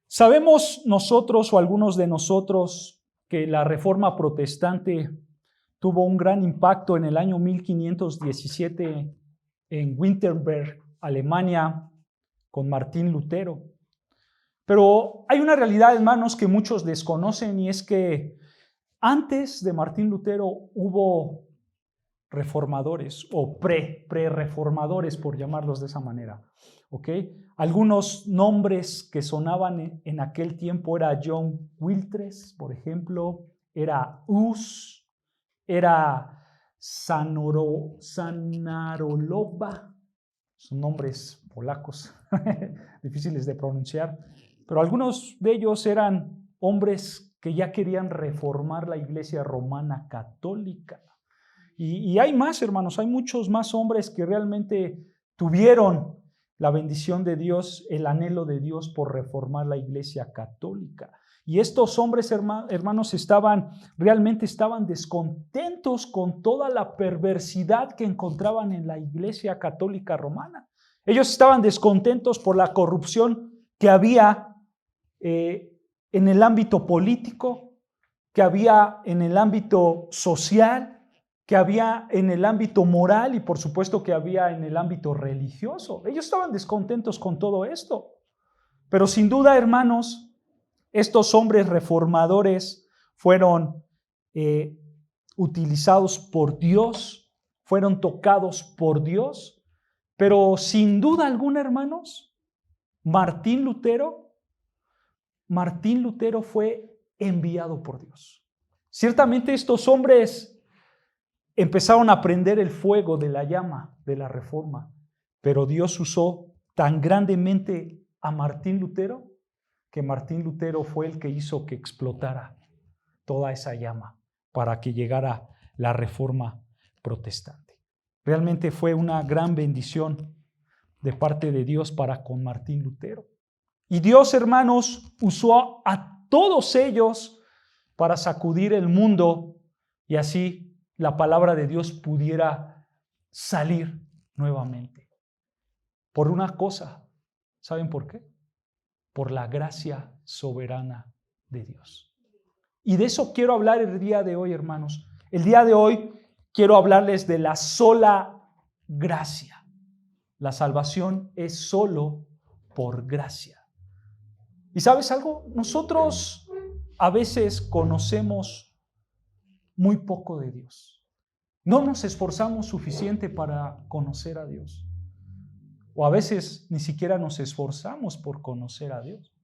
Sabemos nosotros o algunos de nosotros que la Reforma Protestante tuvo un gran impacto en el año 1517 en Wittenberg, Alemania, con Martín Lutero. Pero hay una realidad, hermanos, que muchos desconocen, y es que antes de Martín Lutero hubo reformadores o pre-reformadores, por llamarlos de esa manera. ¿Ok? Algunos nombres que sonaban en aquel tiempo era John Wiltres, por ejemplo, era Hus, era Sanarolova, son nombres polacos difíciles de pronunciar, pero algunos de ellos eran hombres que ya querían reformar la Iglesia Romana Católica. Y hay más, hermanos, hay muchos más hombres que realmente tuvieron la bendición de Dios, el anhelo de Dios por reformar la Iglesia Católica. Y estos hombres, hermanos, realmente estaban descontentos con toda la perversidad que encontraban en la Iglesia Católica Romana. Ellos estaban descontentos por la corrupción que había en el ámbito político, que había en el ámbito social, que había en el ámbito moral y por supuesto que había en el ámbito religioso. Ellos estaban descontentos con todo esto. Pero sin duda, hermanos, estos hombres reformadores fueron utilizados por Dios, fueron tocados por Dios, pero sin duda alguna, hermanos, Martín Lutero fue enviado por Dios. Ciertamente estos hombres empezaron a prender el fuego de la llama de la reforma, pero Dios usó tan grandemente a Martín Lutero que Martín Lutero fue el que hizo que explotara toda esa llama para que llegara la Reforma Protestante. Realmente fue una gran bendición de parte de Dios para con Martín Lutero. Y Dios, hermanos, usó a todos ellos para sacudir el mundo y así la palabra de Dios pudiera salir nuevamente. Por una cosa, ¿saben por qué? Por la gracia soberana de Dios. Y de eso quiero hablar el día de hoy, hermanos. El día de hoy quiero hablarles de la sola gracia. La salvación es solo por gracia. ¿Y sabes algo? Nosotros a veces conocemos muy poco de Dios. No nos esforzamos suficiente para conocer a Dios. O a veces ni siquiera nos esforzamos por conocer a Dios.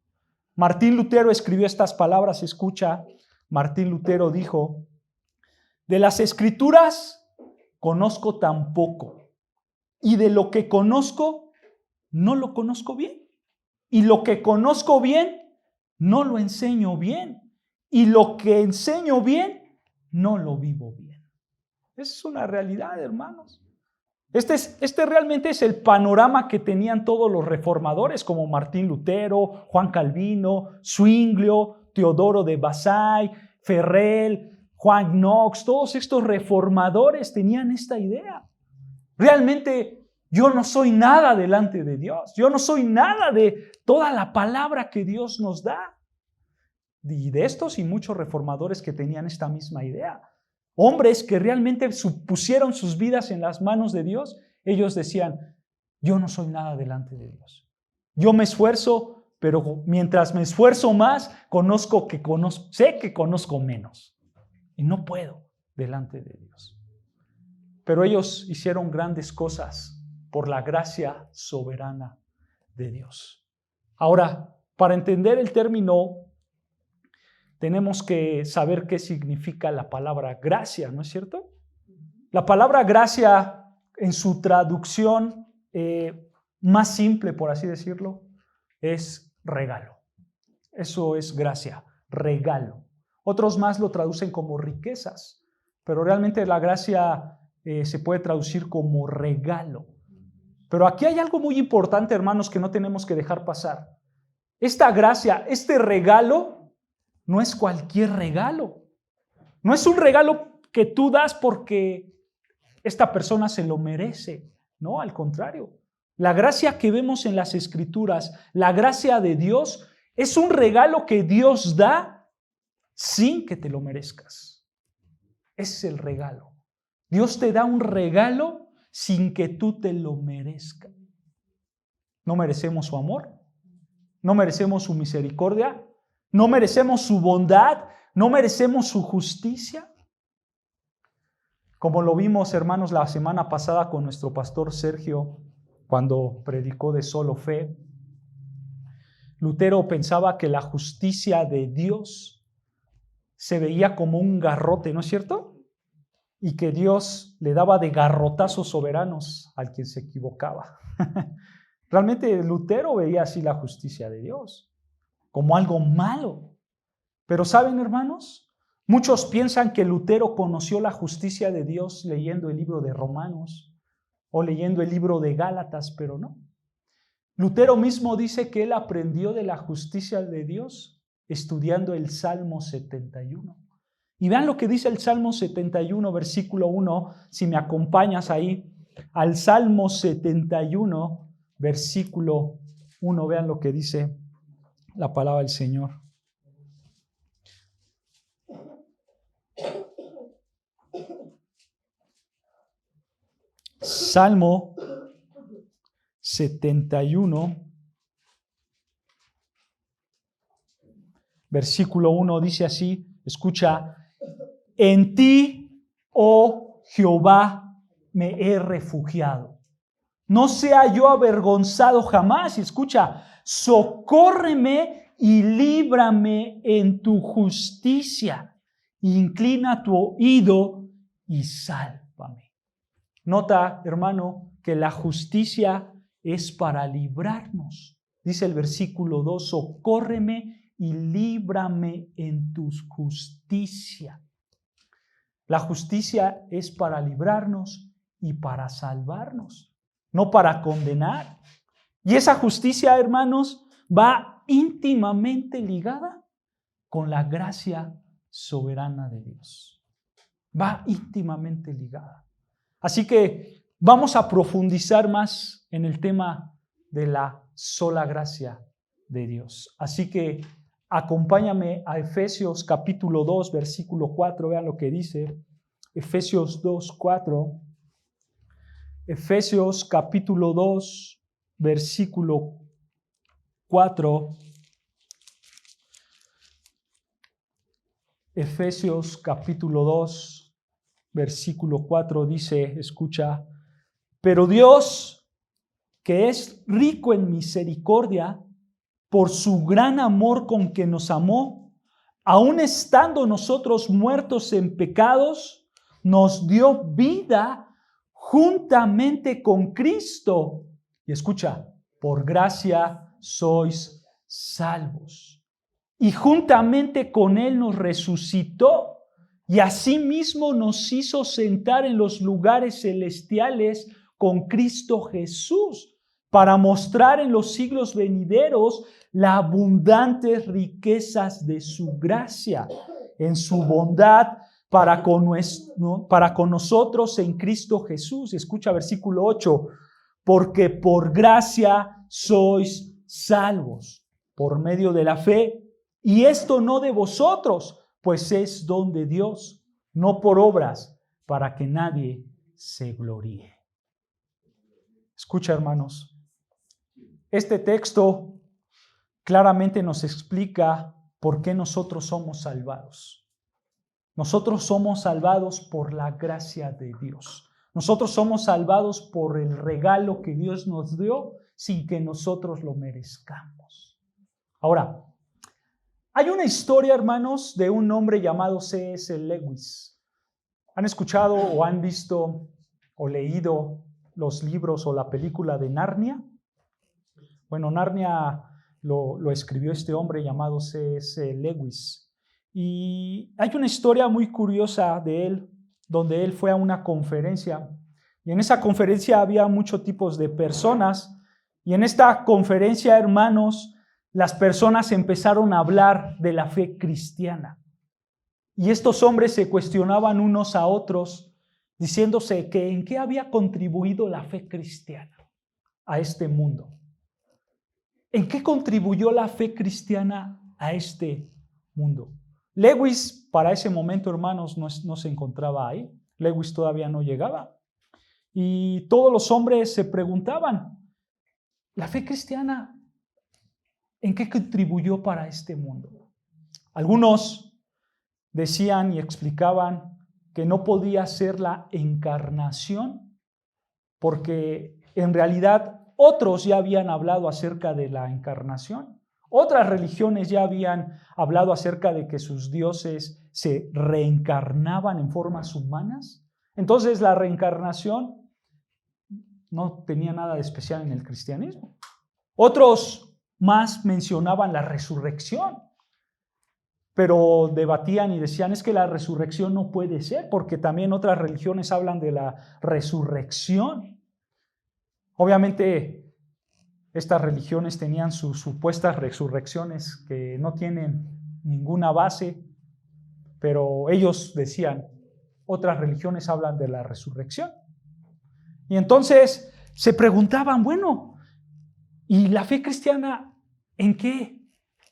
Martín Lutero escribió estas palabras, escucha. Martín Lutero dijo: de las Escrituras conozco tan poco, y de lo que conozco no lo conozco bien. Y lo que conozco bien no lo enseño bien. Y lo que enseño bien no lo vivo bien. Esa es una realidad, hermanos. Este realmente es el panorama que tenían todos los reformadores como Martín Lutero, Juan Calvino, Zwinglio, Teodoro de Bessay, Ferrell, Juan Knox. Todos estos reformadores tenían esta idea. Realmente yo no soy nada delante de Dios. Yo no soy nada de toda la palabra que Dios nos da. Y de estos y muchos reformadores que tenían esta misma idea. Hombres que realmente pusieron sus vidas en las manos de Dios. Ellos decían: yo no soy nada delante de Dios. Yo me esfuerzo, pero mientras me esfuerzo más, sé que conozco menos. Y no puedo delante de Dios. Pero ellos hicieron grandes cosas por la gracia soberana de Dios. Ahora, para entender el término, tenemos que saber qué significa la palabra gracia, ¿no es cierto? La palabra gracia, en su traducción más simple, por así decirlo, es regalo. Eso es gracia, regalo. Otros más lo traducen como riquezas, pero realmente la gracia se puede traducir como regalo. Pero aquí hay algo muy importante, hermanos, que no tenemos que dejar pasar. Esta gracia, este regalo, no es cualquier regalo. No es un regalo que tú das porque esta persona se lo merece. No, al contrario. La gracia que vemos en las Escrituras, la gracia de Dios, es un regalo que Dios da sin que te lo merezcas. Ese es el regalo. Dios te da un regalo sin que tú te lo merezcas. No merecemos su amor, no merecemos su misericordia, no merecemos su bondad, no merecemos su justicia. Como lo vimos, hermanos, la semana pasada con nuestro pastor Sergio, cuando predicó de solo fe, Lutero pensaba que la justicia de Dios se veía como un garrote, ¿no es cierto? Y que Dios le daba de garrotazos soberanos al quien se equivocaba. Realmente Lutero veía así la justicia de Dios, como algo malo. Pero ¿saben, hermanos? Muchos piensan que Lutero conoció la justicia de Dios leyendo el libro de Romanos o leyendo el libro de Gálatas, pero no. Lutero mismo dice que él aprendió de la justicia de Dios estudiando el Salmo 71. Y vean lo que dice el Salmo 71, versículo 1, si me acompañas ahí, al Salmo 71, versículo 1, vean lo que dice la palabra del Señor. Salmo 71, versículo 1 dice así, escucha, en ti, oh Jehová, me he refugiado. No sea yo avergonzado jamás. Escucha, socórreme y líbrame en tu justicia. Inclina tu oído y sálvame. Nota, hermano, que la justicia es para librarnos. Dice el versículo 2, socórreme y líbrame en tu justicia. La justicia es para librarnos y para salvarnos, no para condenar. Y esa justicia, hermanos, va íntimamente ligada con la gracia soberana de Dios. Va íntimamente ligada. Así que vamos a profundizar más en el tema de la sola gracia de Dios. Así que acompáñame a Efesios capítulo 2, versículo 4. Vean lo que dice. Efesios 2, 4. Efesios capítulo 2, versículo 4. Efesios capítulo 2, versículo 4 dice, escucha, pero Dios, que es rico en misericordia, por su gran amor con que nos amó, aun estando nosotros muertos en pecados, nos dio vida juntamente con Cristo. Y escucha, por gracia sois salvos. Y juntamente con Él nos resucitó y asimismo nos hizo sentar en los lugares celestiales con Cristo Jesús, para mostrar en los siglos venideros las abundantes riquezas de su gracia, en su bondad para con nosotros en Cristo Jesús. Escucha versículo 8, porque por gracia sois salvos, por medio de la fe, y esto no de vosotros, pues es don de Dios, no por obras, para que nadie se gloríe. Escucha, hermanos, este texto claramente nos explica por qué nosotros somos salvados. Nosotros somos salvados por la gracia de Dios. Nosotros somos salvados por el regalo que Dios nos dio sin que nosotros lo merezcamos. Ahora, hay una historia, hermanos, de un hombre llamado C.S. Lewis. ¿Han escuchado o han visto o leído los libros o la película de Narnia? Bueno, Narnia lo escribió este hombre llamado C.S. Lewis. Y hay una historia muy curiosa de él, donde él fue a una conferencia. Y en esa conferencia había muchos tipos de personas. Y en esta conferencia, hermanos, las personas empezaron a hablar de la fe cristiana. Y estos hombres se cuestionaban unos a otros diciéndose que en qué había contribuido la fe cristiana a este mundo. ¿En qué contribuyó la fe cristiana a este mundo? Lewis, para ese momento, hermanos, no se encontraba ahí. Lewis todavía no llegaba. Y todos los hombres se preguntaban, ¿la fe cristiana en qué contribuyó para este mundo? Algunos decían y explicaban que no podía ser la encarnación, porque en realidad otros ya habían hablado acerca de la encarnación. Otras religiones ya habían hablado acerca de que sus dioses se reencarnaban en formas humanas. Entonces la reencarnación no tenía nada de especial en el cristianismo. Otros más mencionaban la resurrección, pero debatían y decían, es que la resurrección no puede ser, porque también otras religiones hablan de la resurrección. Obviamente, estas religiones tenían sus supuestas resurrecciones que no tienen ninguna base, pero ellos decían, otras religiones hablan de la resurrección. Y entonces se preguntaban, bueno, ¿y la fe cristiana en qué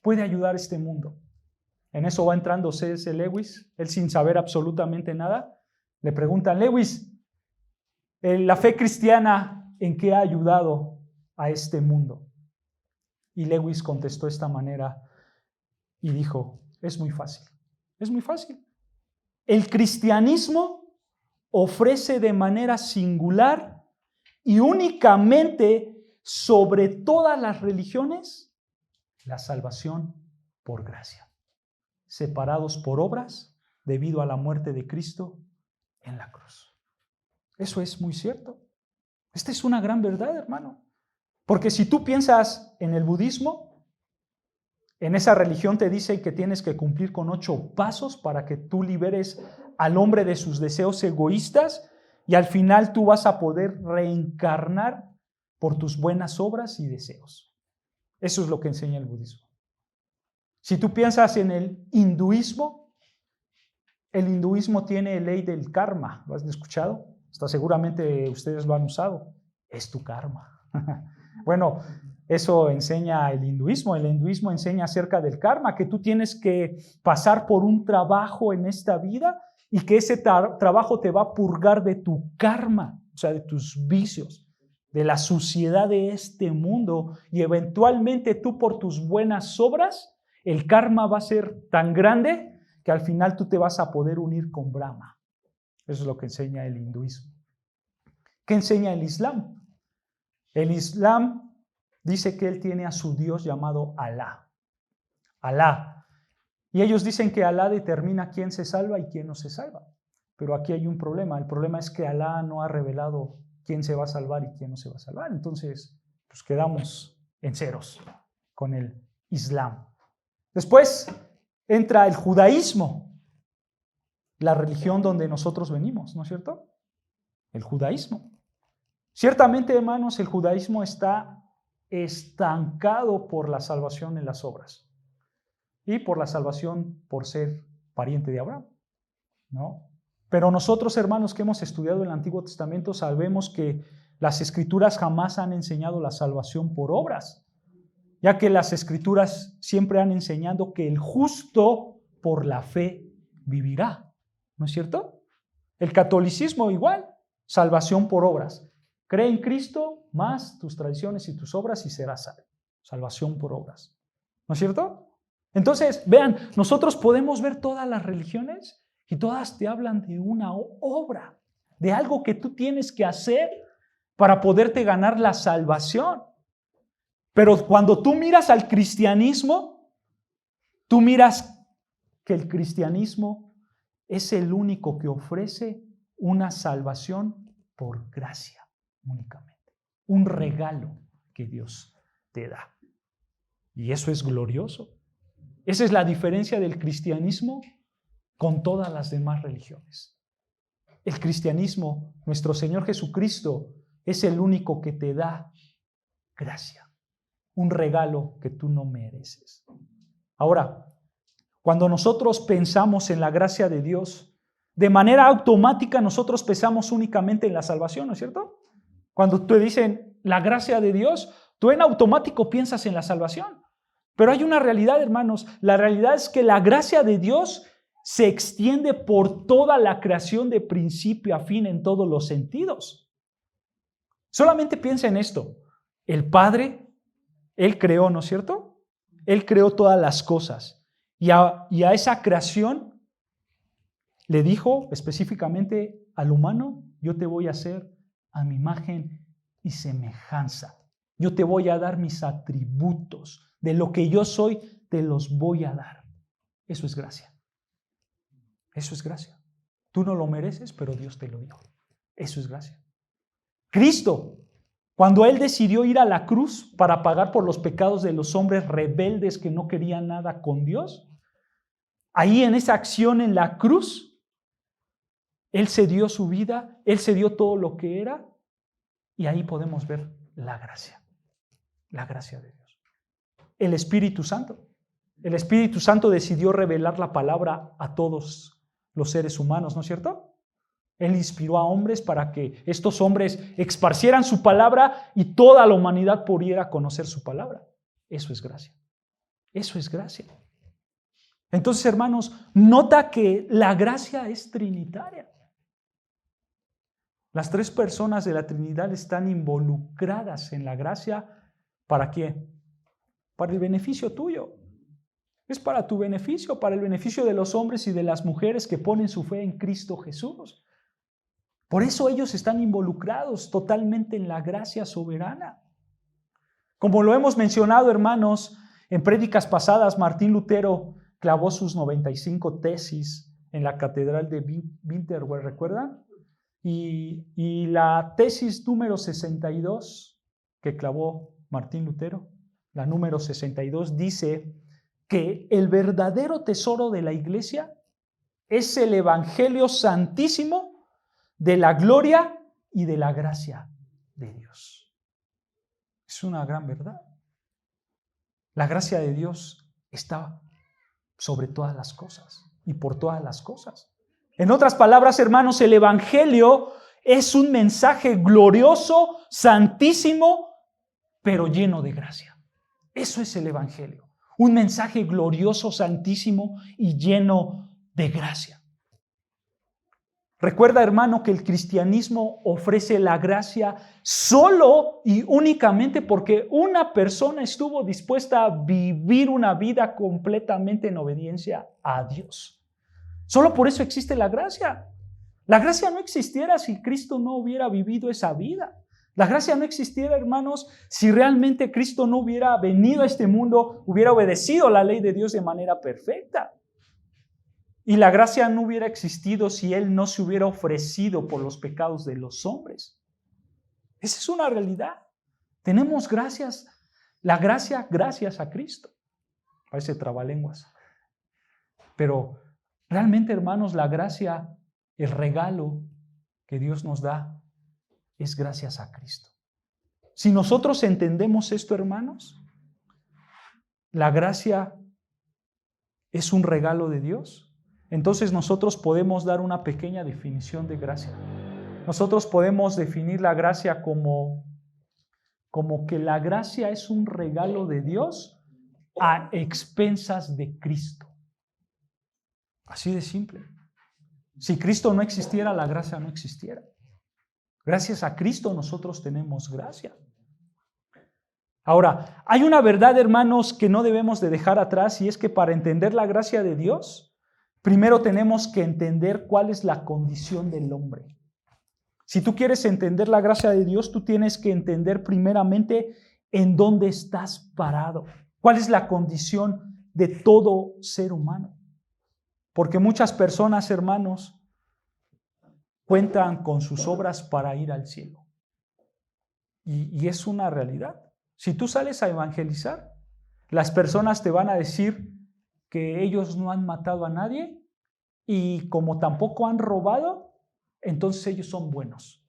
puede ayudar a este mundo? En eso va entrando C.S. Lewis, él sin saber absolutamente nada. Le preguntan, Lewis, ¿la fe cristiana en qué ha ayudado a este mundo? Y Lewis contestó de esta manera y dijo, es muy fácil, es muy fácil. El cristianismo ofrece de manera singular y únicamente sobre todas las religiones la salvación por gracia, separados por obras debido a la muerte de Cristo en la cruz. Eso es muy cierto. Esta es una gran verdad, hermano. Porque si tú piensas en el budismo, en esa religión te dice que tienes que cumplir con 8 pasos para que tú liberes al hombre de sus deseos egoístas y al final tú vas a poder reencarnar por tus buenas obras y deseos. Eso es lo que enseña el budismo. Si tú piensas en el hinduismo tiene ley del karma. ¿Lo has escuchado? Hasta seguramente ustedes lo han usado. Es tu karma. Bueno, eso enseña el hinduismo. El hinduismo enseña acerca del karma, que tú tienes que pasar por un trabajo en esta vida y que ese trabajo te va a purgar de tu karma, o sea, de tus vicios, de la suciedad de este mundo, y eventualmente tú por tus buenas obras, el karma va a ser tan grande que al final tú te vas a poder unir con Brahma. Eso es lo que enseña el hinduismo. ¿Qué enseña el Islam? El Islam dice que él tiene a su Dios llamado Alá. Alá. Y ellos dicen que Alá determina quién se salva y quién no se salva. Pero aquí hay un problema. El problema es que Alá no ha revelado quién se va a salvar y quién no se va a salvar. Entonces, pues quedamos en ceros con el Islam. Después entra el judaísmo, la religión donde nosotros venimos, ¿no es cierto? El judaísmo. Ciertamente, hermanos, el judaísmo está estancado por la salvación en las obras y por la salvación por ser pariente de Abraham, ¿no? Pero nosotros, hermanos, que hemos estudiado el Antiguo Testamento, sabemos que las Escrituras jamás han enseñado la salvación por obras, ya que las Escrituras siempre han enseñado que el justo por la fe vivirá, ¿no es cierto? El catolicismo igual, salvación por obras. Cree en Cristo más tus tradiciones y tus obras y serás salvo. Salvación por obras. ¿No es cierto? Entonces, vean, nosotros podemos ver todas las religiones y todas te hablan de una obra, de algo que tú tienes que hacer para poderte ganar la salvación. Pero cuando tú miras al cristianismo, tú miras que el cristianismo es el único que ofrece una salvación por gracia únicamente. Un regalo que Dios te da. Y eso es glorioso. Esa es la diferencia del cristianismo con todas las demás religiones. El cristianismo, nuestro Señor Jesucristo, es el único que te da gracia. Un regalo que tú no mereces. Ahora, cuando nosotros pensamos en la gracia de Dios, de manera automática nosotros pensamos únicamente en la salvación, ¿no es cierto? Cuando te dicen la gracia de Dios, tú en automático piensas en la salvación. Pero hay una realidad, hermanos. La realidad es que la gracia de Dios se extiende por toda la creación de principio a fin en todos los sentidos. Solamente piensa en esto. El Padre, Él creó, ¿no es cierto? Él creó todas las cosas. Y a esa creación le dijo específicamente al humano, yo te voy a hacer a mi imagen y semejanza. Yo te voy a dar mis atributos. De lo que yo soy, te los voy a dar. Eso es gracia. Eso es gracia. Tú no lo mereces, pero Dios te lo dio. Eso es gracia. Cristo, cuando Él decidió ir a la cruz para pagar por los pecados de los hombres rebeldes que no querían nada con Dios, ahí en esa acción en la cruz, Él se dio su vida, Él se dio todo lo que era, y ahí podemos ver la gracia de Dios. El Espíritu Santo. El Espíritu Santo decidió revelar la palabra a todos los seres humanos, ¿no es cierto? Él inspiró a hombres para que estos hombres esparcieran su palabra y toda la humanidad pudiera conocer su palabra. Eso es gracia. Eso es gracia. Entonces, hermanos, nota que la gracia es trinitaria. Las tres personas de la Trinidad están involucradas en la gracia. ¿Para qué? Para el beneficio tuyo. Es para tu beneficio, para el beneficio de los hombres y de las mujeres que ponen su fe en Cristo Jesús. Por eso ellos están involucrados totalmente en la gracia soberana. Como lo hemos mencionado, hermanos, en prédicas pasadas, Martín Lutero clavó sus 95 tesis en la catedral de Wittenberg, ¿recuerdan? Y la tesis número 62 que clavó Martín Lutero, la número 62, dice que el verdadero tesoro de la iglesia es el Evangelio Santísimo de la gloria y de la gracia de Dios. Es una gran verdad. La gracia de Dios está sobre todas las cosas y por todas las cosas. En otras palabras, hermanos, el Evangelio es un mensaje glorioso, santísimo, pero lleno de gracia. Eso es el Evangelio. Un mensaje glorioso, santísimo y lleno de gracia. Recuerda, hermano, que el cristianismo ofrece la gracia solo y únicamente porque una persona estuvo dispuesta a vivir una vida completamente en obediencia a Dios. Solo por eso existe la gracia. La gracia no existiera si Cristo no hubiera vivido esa vida. La gracia no existiera, hermanos, si realmente Cristo no hubiera venido a este mundo, hubiera obedecido la ley de Dios de manera perfecta. Y la gracia no hubiera existido si Él no se hubiera ofrecido por los pecados de los hombres. Esa es una realidad. Tenemos la gracia gracias a Cristo. Parece trabalenguas. Pero realmente, hermanos, la gracia, el regalo que Dios nos da, es gracias a Cristo. Si nosotros entendemos esto, hermanos, la gracia es un regalo de Dios. Entonces nosotros podemos dar una pequeña definición de gracia. Nosotros podemos definir la gracia como que la gracia es un regalo de Dios a expensas de Cristo. Así de simple. Si Cristo no existiera, la gracia no existiera. Gracias a Cristo nosotros tenemos gracia. Ahora, hay una verdad, hermanos, que no debemos de dejar atrás, y es que para entender la gracia de Dios, primero tenemos que entender cuál es la condición del hombre. Si tú quieres entender la gracia de Dios, tú tienes que entender primeramente en dónde estás parado. ¿Cuál es la condición de todo ser humano? Porque muchas personas, hermanos, cuentan con sus obras para ir al cielo. Y es una realidad. Si tú sales a evangelizar, las personas te van a decir que ellos no han matado a nadie y como tampoco han robado, entonces ellos son buenos.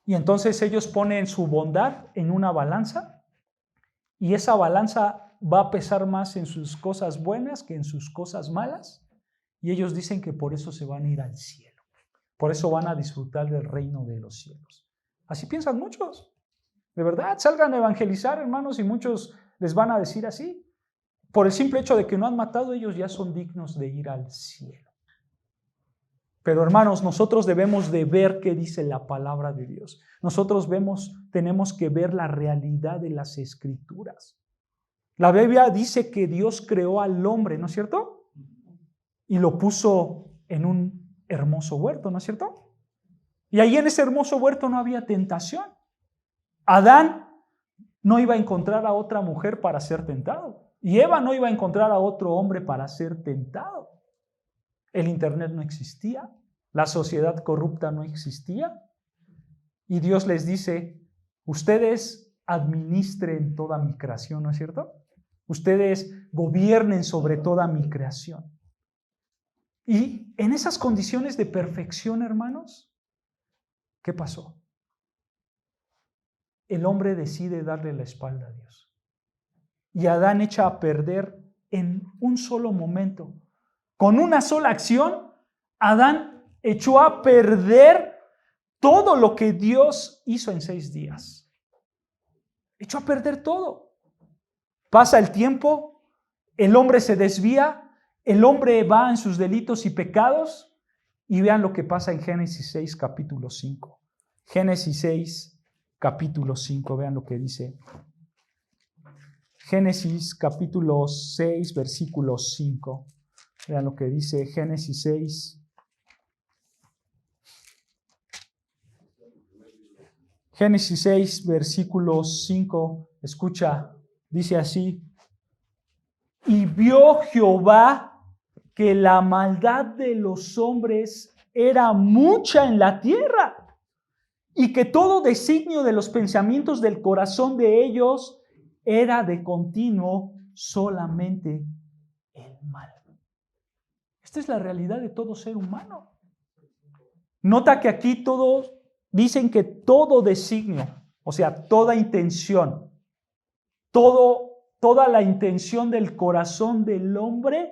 Y entonces ellos ponen su bondad en una balanza y esa balanza va a pesar más en sus cosas buenas que en sus cosas malas. Y ellos dicen que por eso se van a ir al cielo. Por eso van a disfrutar del reino de los cielos. Así piensan muchos. De verdad, salgan a evangelizar, hermanos, y muchos les van a decir así. Por el simple hecho de que no han matado, ellos ya son dignos de ir al cielo. Pero hermanos, nosotros debemos de ver qué dice la palabra de Dios. Nosotros tenemos que ver la realidad de las Escrituras. La Biblia dice que Dios creó al hombre, ¿no es cierto? Y lo puso en un hermoso huerto, ¿no es cierto? Y ahí en ese hermoso huerto no había tentación. Adán no iba a encontrar a otra mujer para ser tentado. Y Eva no iba a encontrar a otro hombre para ser tentado. El internet no existía. La sociedad corrupta no existía. Y Dios les dice, ustedes administren toda mi creación, ¿no es cierto? Ustedes gobiernen sobre toda mi creación. Y en esas condiciones de perfección, hermanos, ¿qué pasó? El hombre decide darle la espalda a Dios. Y Adán echa a perder en un solo momento. Con una sola acción, Adán echó a perder todo lo que Dios hizo en 6 días. Echó a perder todo. Pasa el tiempo, el hombre se desvía, el hombre va en sus delitos y pecados, y vean lo que pasa en Génesis 6, capítulo 5. Génesis 6, capítulo 5, vean lo que dice. Génesis capítulo 6, versículo 5. Vean lo que dice Génesis 6. Génesis 6, versículo 5. Escucha, dice así. Y vio Jehová que la maldad de los hombres era mucha en la tierra, y que todo designio de los pensamientos del corazón de ellos era de continuo solamente el mal. Esta es la realidad de todo ser humano. Nota que aquí todos dicen que todo designio, o sea, toda intención, toda la intención del corazón del hombre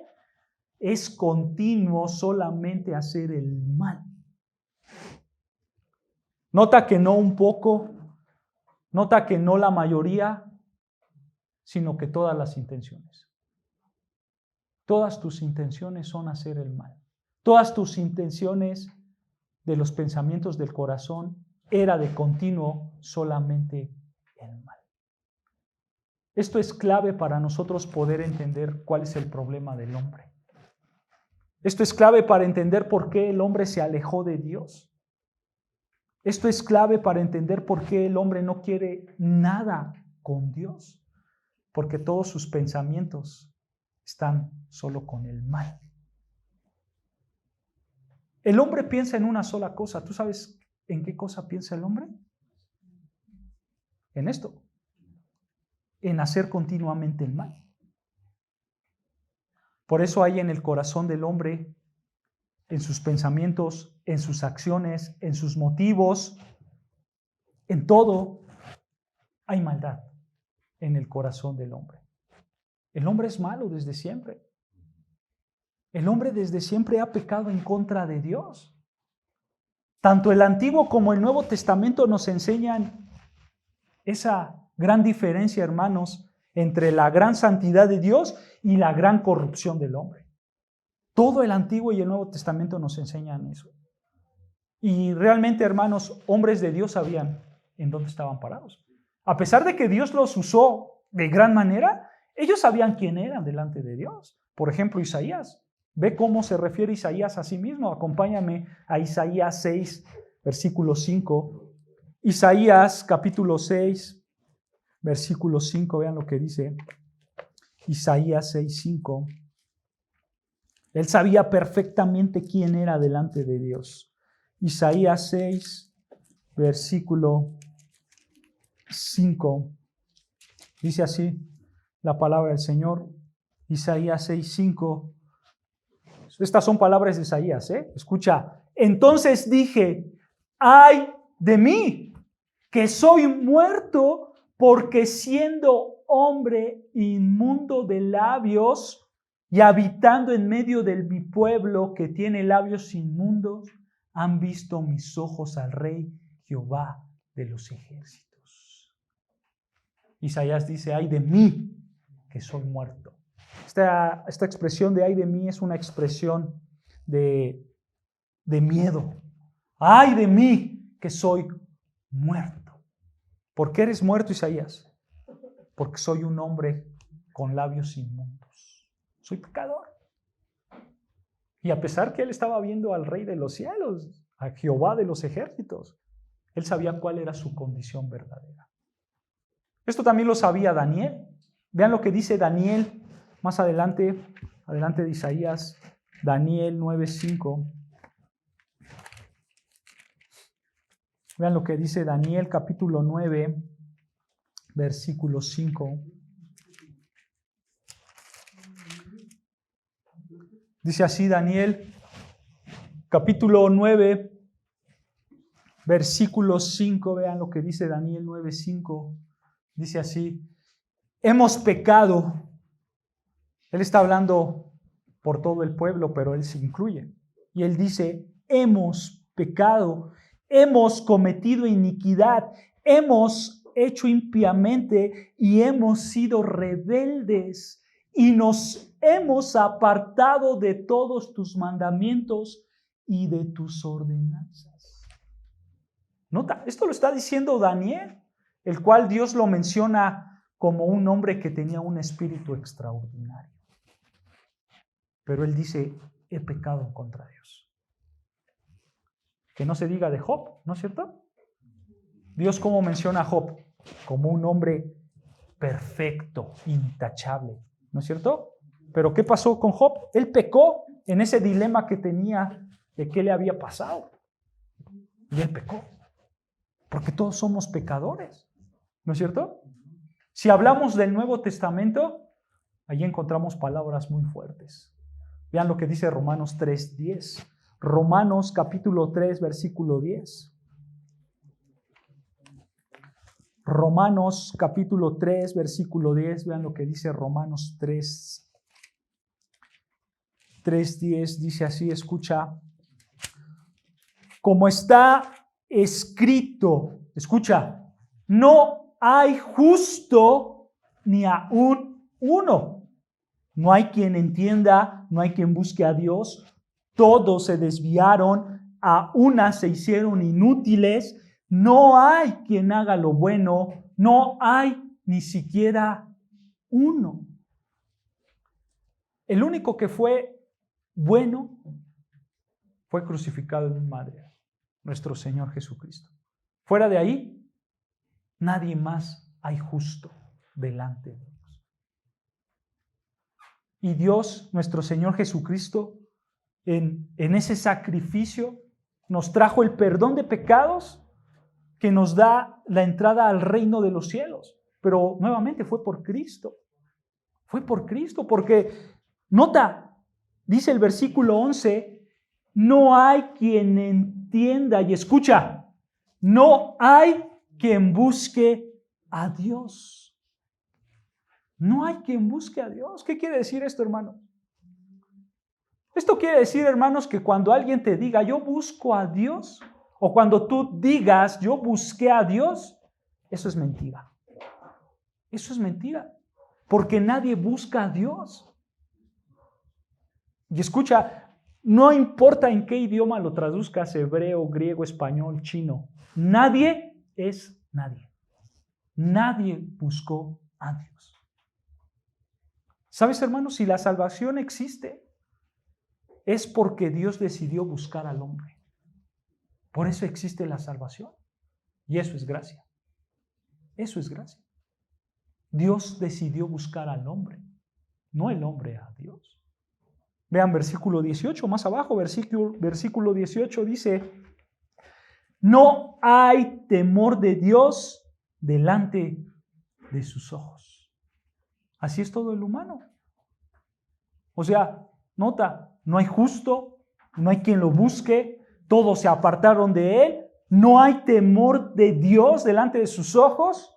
es continuo solamente hacer el mal. Nota que no un poco, nota que no la mayoría, sino que todas las intenciones. Todas tus intenciones son hacer el mal. Todas tus intenciones de los pensamientos del corazón era de continuo solamente el mal. Esto es clave para nosotros poder entender cuál es el problema del hombre. Esto es clave para entender por qué el hombre se alejó de Dios. Esto es clave para entender por qué el hombre no quiere nada con Dios. Porque todos sus pensamientos están solo con el mal. El hombre piensa en una sola cosa. ¿Tú sabes en qué cosa piensa el hombre? En esto. En hacer continuamente el mal. Por eso hay en el corazón del hombre, en sus pensamientos, en sus acciones, en sus motivos, en todo, hay maldad en el corazón del hombre. El hombre es malo desde siempre. El hombre desde siempre ha pecado en contra de Dios. Tanto el Antiguo como el Nuevo Testamento nos enseñan esa gran diferencia, hermanos, entre la gran santidad de Dios y la gran corrupción del hombre. Todo el Antiguo y el Nuevo Testamento nos enseñan eso. Y realmente, hermanos, hombres de Dios sabían en dónde estaban parados. A pesar de que Dios los usó de gran manera, ellos sabían quién eran delante de Dios. Por ejemplo, Isaías. Ve cómo se refiere Isaías a sí mismo. Acompáñame a Isaías 6, versículo 5. Isaías capítulo 6, versículo 5. Vean lo que dice Isaías 6, 5. Él sabía perfectamente quién era delante de Dios. Isaías 6, versículo 5. Dice así la palabra del Señor. Isaías 6, 5. Estas son palabras de Isaías, Escucha. Entonces dije, ay de mí, que soy muerto, porque siendo hombre inmundo de labios y habitando en medio de mi pueblo que tiene labios inmundos, han visto mis ojos al Rey Jehová de los ejércitos. Isaías dice, ay de mí, que soy muerto. Esta expresión de ay de mí es una expresión de miedo. Ay de mí, que soy muerto. ¿Por qué eres muerto, Isaías? Porque soy un hombre con labios inmundos. Soy pecador. Y a pesar que él estaba viendo al Rey de los cielos, a Jehová de los ejércitos, él sabía cuál era su condición verdadera. Esto también lo sabía Daniel. Vean lo que dice Daniel más adelante de Isaías, Daniel 9:5. Vean lo que dice Daniel capítulo 9, versículo 5. Dice así Daniel, capítulo 9, versículo 5. Vean lo que dice Daniel 9:5. Dice así, hemos pecado. Él está hablando por todo el pueblo, pero él se incluye. Y él dice, hemos pecado, hemos cometido iniquidad, hemos hecho impíamente y hemos sido rebeldes y nos hemos apartado de todos tus mandamientos y de tus ordenanzas. Nota, esto lo está diciendo Daniel, el cual Dios lo menciona como un hombre que tenía un espíritu extraordinario. Pero él dice, he pecado contra Dios. Que no se diga de Job, ¿no es cierto? Dios, ¿cómo menciona a Job? Como un hombre perfecto, intachable, ¿no es cierto? Pero ¿qué pasó con Job? Él pecó en ese dilema que tenía de qué le había pasado. Y él pecó. Porque todos somos pecadores, ¿no es cierto? Si hablamos del Nuevo Testamento, allí encontramos palabras muy fuertes. Vean lo que dice Romanos 3:10. Romanos capítulo 3, versículo 10. Romanos capítulo 3, versículo 10. Vean lo que dice Romanos 3:10. Dice así, escucha. Como está escrito, escucha, no hay justo ni aún uno. No hay quien entienda, no hay quien busque a Dios. Todos se desviaron, a una se hicieron inútiles. No hay quien haga lo bueno, no hay ni siquiera uno. El único que fue bueno fue crucificado en un madero, nuestro Señor Jesucristo. Fuera de ahí, nadie más hay justo delante de Dios. Y Dios, nuestro Señor Jesucristo, en ese sacrificio, nos trajo el perdón de pecados que nos da la entrada al reino de los cielos. Pero nuevamente fue por Cristo. Fue por Cristo, porque, nota, dice el versículo 11, no hay quien entienda y escucha, no hay quien busque a Dios. No hay quien busque a Dios. ¿Qué quiere decir esto, hermano? Esto quiere decir, hermanos, que cuando alguien te diga, yo busco a Dios, o cuando tú digas, yo busqué a Dios, eso es mentira. Eso es mentira, porque nadie busca a Dios. Y escucha, no importa en qué idioma lo traduzcas, hebreo, griego, español, chino, nadie es nadie. Nadie buscó a Dios. ¿Sabes, hermanos? Si la salvación existe, es porque Dios decidió buscar al hombre. Por eso existe la salvación. Y eso es gracia. Eso es gracia. Dios decidió buscar al hombre, no el hombre a Dios. Vean versículo 18, más abajo, versículo 18 dice, no hay temor de Dios delante de sus ojos. Así es todo el humano. O sea, nota, no hay justo, no hay quien lo busque, todos se apartaron de él, no hay temor de Dios delante de sus ojos,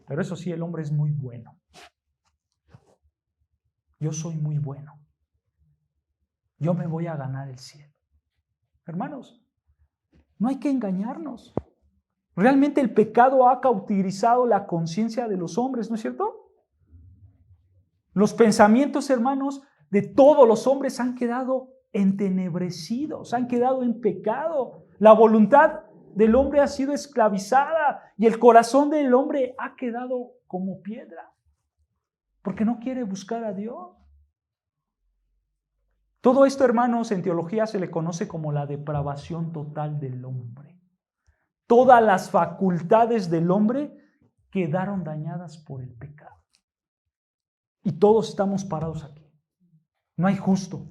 pero eso sí, el hombre es muy bueno. yo soy muy bueno, yo me voy a ganar el cielo. Hermanos, no hay que engañarnos. Realmente el pecado ha cauterizado la conciencia de los hombres, ¿no es cierto? Los pensamientos, hermanos, de todos los hombres han quedado entenebrecidos, han quedado en pecado. La voluntad del hombre ha sido esclavizada y el corazón del hombre ha quedado como piedra, porque no quiere buscar a Dios. Todo esto, hermanos, en teología se le conoce como la depravación total del hombre. Todas las facultades del hombre quedaron dañadas por el pecado. Y todos estamos parados aquí. No hay justo.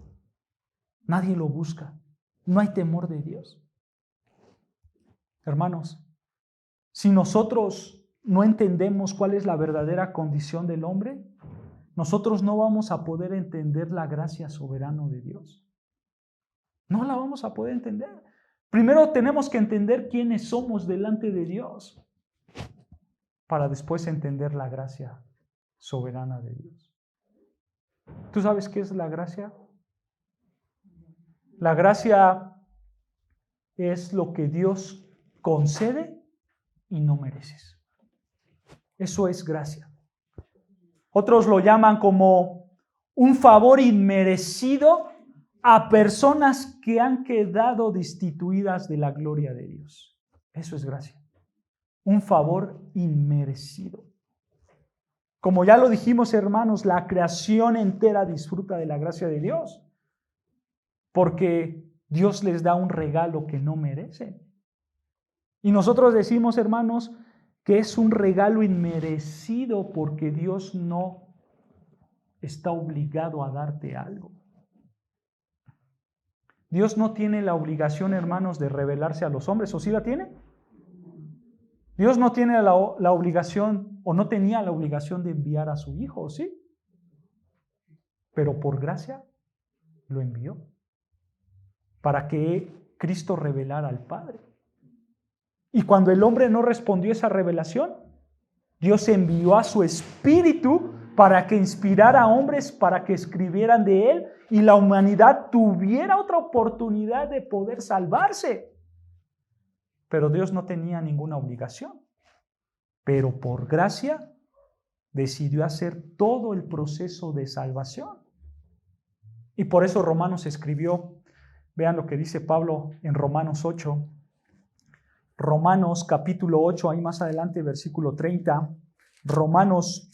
Nadie lo busca. No hay temor de Dios. Hermanos, si nosotros no entendemos cuál es la verdadera condición del hombre, nosotros no vamos a poder entender la gracia soberana de Dios. No la vamos a poder entender. Primero tenemos que entender quiénes somos delante de Dios para después entender la gracia soberana de Dios. ¿Tú sabes qué es la gracia? La gracia es lo que Dios concede y no mereces. Eso es gracia. Otros lo llaman como un favor inmerecido a personas que han quedado destituidas de la gloria de Dios. Eso es gracia. Un favor inmerecido. Como ya lo dijimos, hermanos, la creación entera disfruta de la gracia de Dios, porque Dios les da un regalo que no merecen. Y nosotros decimos, hermanos, que es un regalo inmerecido porque Dios no está obligado a darte algo. Dios no tiene la obligación, hermanos, de revelarse a los hombres, ¿o sí la tiene? Dios no tiene la obligación, o no tenía la obligación de enviar a su Hijo, ¿sí? Pero por gracia lo envió, para que Cristo revelara al Padre. Y cuando el hombre no respondió a esa revelación, Dios envió a su Espíritu para que inspirara a hombres para que escribieran de Él y la humanidad tuviera otra oportunidad de poder salvarse. Pero Dios no tenía ninguna obligación. Pero por gracia decidió hacer todo el proceso de salvación. Y por eso Romanos escribió, vean lo que dice Pablo en Romanos 8. Romanos capítulo 8, ahí más adelante, versículo 30. Romanos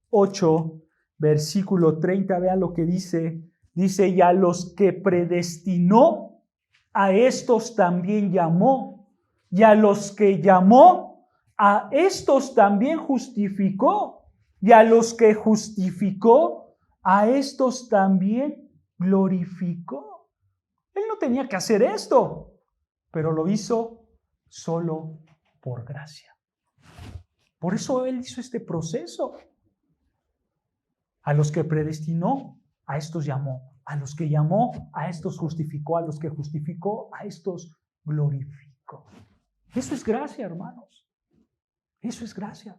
8, versículo 30, vean lo que dice. Dice, y a los que predestinó, a estos también llamó. Y a los que llamó, a estos también justificó. Y a los que justificó, a estos también glorificó. Él no tenía que hacer esto, pero lo hizo solo por gracia. Por eso Él hizo este proceso. A los que predestinó, a estos llamó. A los que llamó, a estos justificó. A los que justificó, a estos glorificó. Eso es gracia, hermanos. Eso es gracia.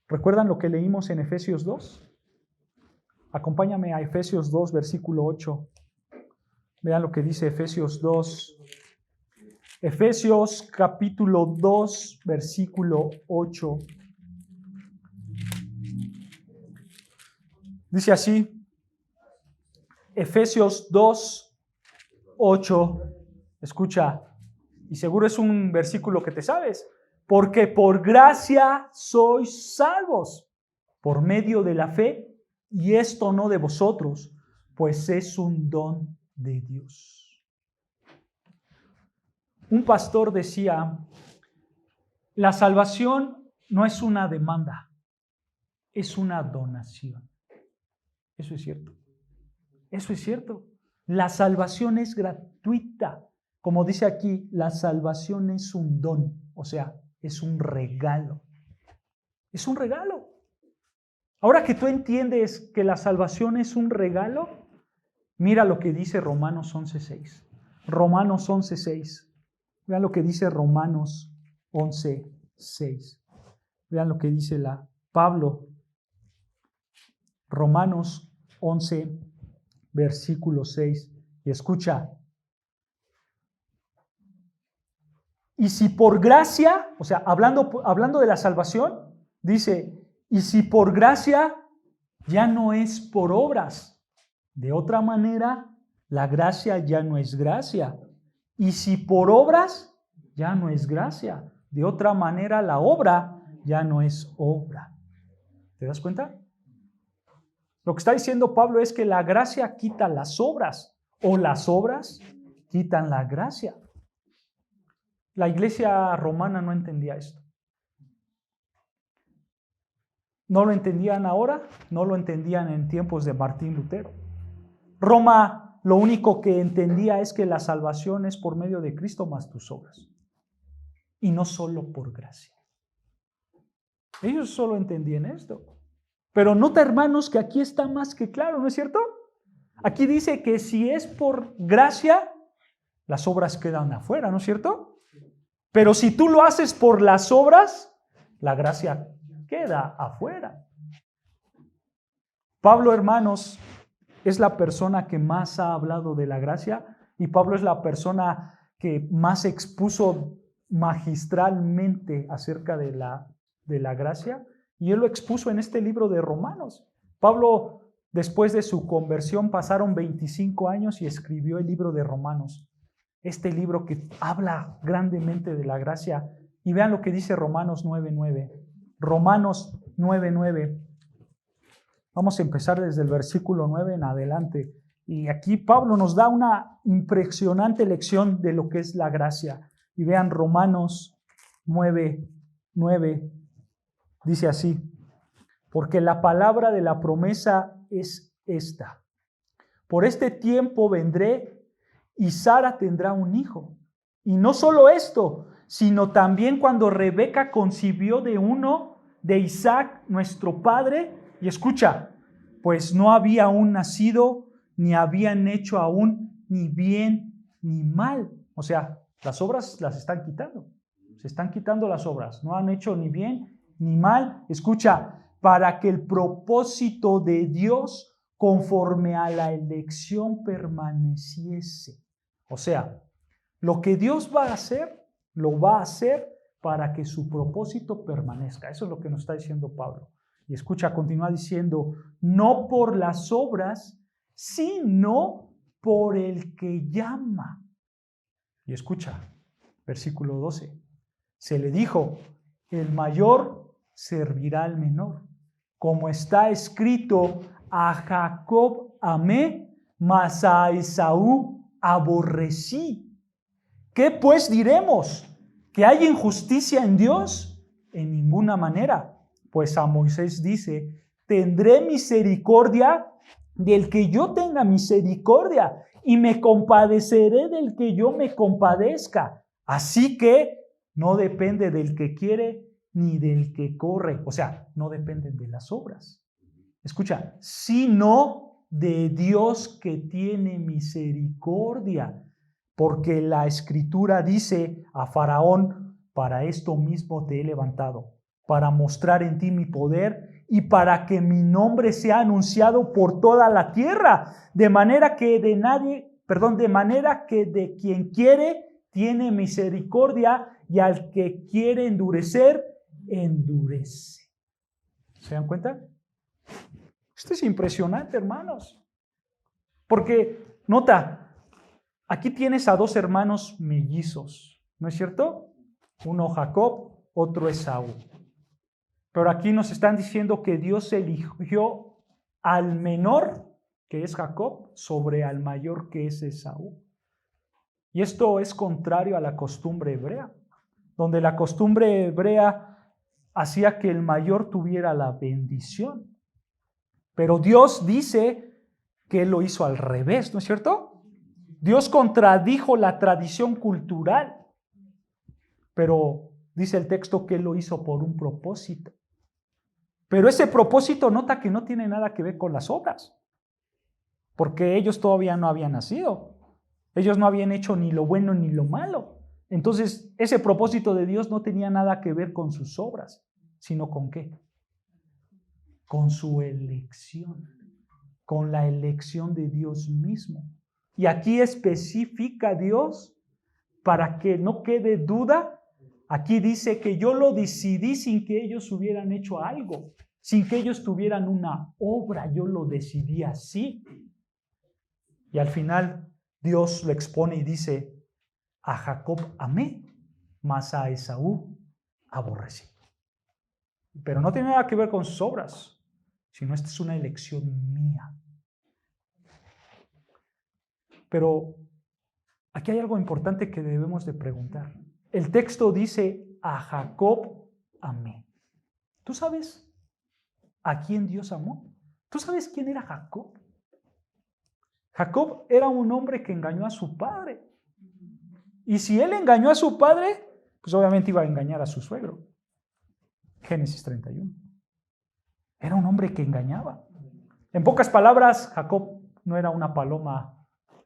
¿Recuerdan lo que leímos en Efesios 2? Acompáñame a Efesios 2, versículo 8. Vean lo que dice Efesios 2. Efesios capítulo 2, versículo 8. Dice así, Efesios 2, 8. Escucha, y seguro es un versículo que te sabes. Porque por gracia sois salvos, por medio de la fe, y esto no de vosotros, pues es un don de Dios. Un pastor decía, la salvación no es una demanda, es una donación. Eso es cierto. Eso es cierto. La salvación es gratuita. Como dice aquí, la salvación es un don, o sea, es un regalo. Es un regalo. Ahora que tú entiendes que la salvación es un regalo, mira lo que dice Romanos 11:6. Romanos 11:6. Vean lo que dice Romanos 11:6. Vean lo que dice Pablo. Romanos 11, versículo 6. Y escucha. Y si por gracia, o sea, hablando de la salvación, dice, y si por gracia ya no es por obras. De otra manera, la gracia ya no es gracia. Y si por obras, ya no es gracia. De otra manera, la obra ya no es obra. ¿Te das cuenta? Lo que está diciendo Pablo es que la gracia quita las obras, o las obras quitan la gracia. La iglesia romana no entendía esto. No lo entendían ahora, no lo entendían en tiempos de Martín Lutero. Roma lo único que entendía es que la salvación es por medio de Cristo más tus obras. Y no solo por gracia. Ellos solo entendían esto. Pero nota, hermanos, que aquí está más que claro, ¿no es cierto? Aquí dice que si es por gracia, las obras quedan afuera, ¿no es cierto? Pero si tú lo haces por las obras, la gracia queda afuera. Pablo, hermanos, es la persona que más ha hablado de la gracia y Pablo es la persona que más expuso magistralmente acerca de la gracia y él lo expuso en este libro de Romanos. Pablo, después de su conversión, pasaron 25 años y escribió el libro de Romanos. Este libro que habla grandemente de la gracia. Y vean lo que dice Romanos 9:9. Romanos 9:9. Vamos a empezar desde el versículo 9 en adelante. Y aquí Pablo nos da una impresionante lección de lo que es la gracia. Y vean Romanos 9:9. Dice así: porque la palabra de la promesa es esta: por este tiempo vendré y Sara tendrá un hijo. Y no solo esto, sino también cuando Rebeca concibió de uno de Isaac, nuestro padre, y escucha, pues no había aún nacido, ni habían hecho aún ni bien ni mal. O sea, las obras las están quitando. Se están quitando las obras. No han hecho ni bien ni mal. Escucha, para que el propósito de Dios conforme a la elección permaneciese. O sea, lo que Dios va a hacer, lo va a hacer para que su propósito permanezca. Eso es lo que nos está diciendo Pablo. Y escucha, continúa diciendo, no por las obras, sino por el que llama. Y escucha, versículo 12. Se le dijo, el mayor servirá al menor. Como está escrito, a Jacob amé, mas a Esaú aborrecí. ¿Qué pues diremos? ¿Que hay injusticia en Dios? En ninguna manera. Pues a Moisés dice, tendré misericordia del que yo tenga misericordia y me compadeceré del que yo me compadezca. Así que no depende del que quiere ni del que corre. O sea, no dependen de las obras. Escucha, sino de Dios que tiene misericordia. Porque la Escritura dice a Faraón, para esto mismo te he levantado, para mostrar en ti mi poder y para que mi nombre sea anunciado por toda la tierra, de manera que de quien quiere tiene misericordia y al que quiere endurecer, endurece. ¿Se dan cuenta? Esto es impresionante, hermanos. Porque, nota, aquí tienes a dos hermanos mellizos, ¿no es cierto? Uno Jacob, otro Esaú. Pero aquí nos están diciendo que Dios eligió al menor, que es Jacob, sobre al mayor, que es Esaú. Y esto es contrario a la costumbre hebrea, donde la costumbre hebrea hacía que el mayor tuviera la bendición. Pero Dios dice que Él lo hizo al revés, ¿no es cierto? Dios contradijo la tradición cultural, pero dice el texto que Él lo hizo por un propósito. Pero ese propósito, nota que no tiene nada que ver con las obras, porque ellos todavía no habían nacido. Ellos no habían hecho ni lo bueno ni lo malo. Entonces, ese propósito de Dios no tenía nada que ver con sus obras, sino con ¿qué? con su elección, con la elección de Dios mismo. Y aquí especifica Dios, para que no quede duda, aquí dice que yo lo decidí sin que ellos hubieran hecho algo, sin que ellos tuvieran una obra, yo lo decidí así. Y al final Dios lo expone y dice, a Jacob amé, mas a Esaú aborrecí. Pero no tiene nada que ver con sus obras, sino esta es una elección mía. Pero aquí hay algo importante que debemos de preguntar. El texto dice, a Jacob amé. ¿Tú sabes a quién Dios amó? ¿Tú sabes quién era Jacob? Jacob era un hombre que engañó a su padre. Y si él engañó a su padre, pues obviamente iba a engañar a su suegro. Génesis 31. Era un hombre que engañaba. En pocas palabras, Jacob no era una paloma,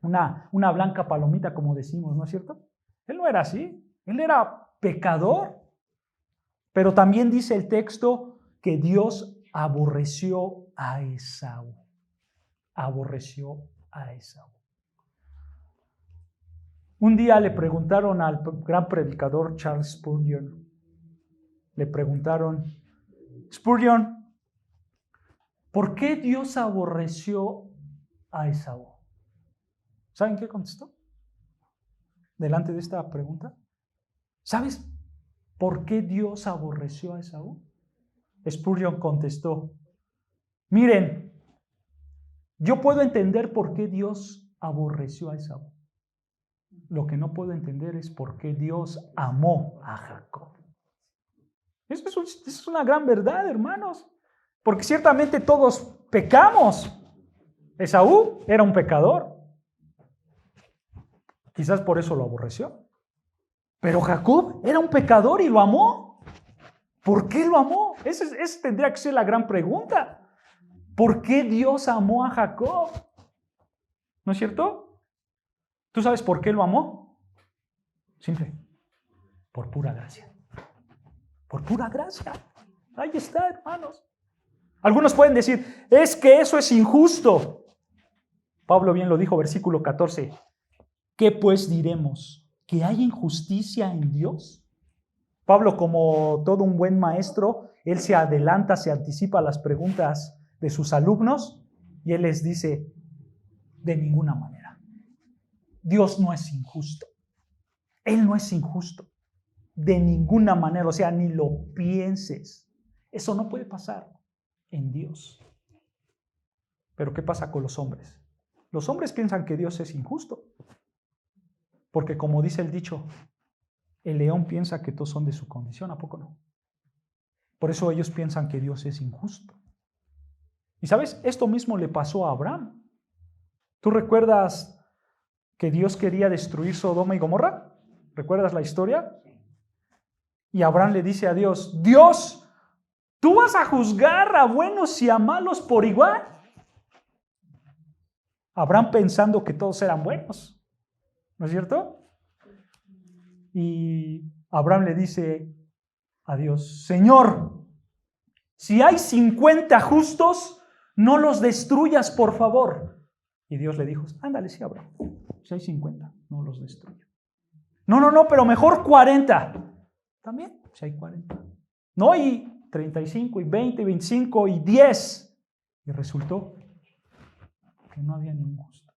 una blanca palomita como decimos, ¿no es cierto? Él no era así. Él era pecador. Pero también dice el texto que Dios aborreció a Esaú. Aborreció a Esaú. Un día le preguntaron al gran predicador Charles Spurgeon, le preguntaron, Spurgeon, ¿por qué Dios aborreció a Esaú? ¿Saben qué contestó? Delante de esta pregunta, ¿sabes por qué Dios aborreció a Esaú? Spurgeon contestó, miren, yo puedo entender por qué Dios aborreció a Esaú. Lo que no puedo entender es por qué Dios amó a Jacob. Eso es una gran verdad, hermanos. Porque ciertamente todos pecamos. Esaú era un pecador. Quizás por eso lo aborreció. Pero Jacob era un pecador y lo amó. ¿Por qué lo amó? Esa tendría que ser la gran pregunta. ¿Por qué Dios amó a Jacob? ¿No es cierto? ¿Tú sabes por qué lo amó? Simple. Por pura gracia. Por pura gracia. Ahí está, hermanos. Algunos pueden decir, es que eso es injusto. Pablo bien lo dijo, versículo 14. ¿Qué pues diremos? ¿Que hay injusticia en Dios? Pablo, como todo un buen maestro, él se adelanta, se anticipa a las preguntas de sus alumnos y él les dice, de ninguna manera. Dios no es injusto. Él no es injusto. De ninguna manera, o sea, ni lo pienses. Eso no puede pasar en Dios. Pero ¿qué pasa con los hombres? Los hombres piensan que Dios es injusto. Porque como dice el dicho, el león piensa que todos son de su condición, ¿a poco no? Por eso ellos piensan que Dios es injusto. Y ¿sabes? Esto mismo le pasó a Abraham. ¿Tú recuerdas que Dios quería destruir Sodoma y Gomorra? ¿Recuerdas la historia? Y Abraham le dice a Dios, Dios, ¿tú vas a juzgar a buenos y a malos por igual? Abraham pensando que todos eran buenos, ¿no es cierto? Y Abraham le dice a Dios, Señor, si hay 50 justos, no los destruyas, por favor. Y Dios le dijo, ándale, sí, Abraham, si hay 50, no los destruyo. No, pero mejor 40. También, si hay 40. No, y 35, y 20, y 25, y 10. Y resultó que no había ningún justo.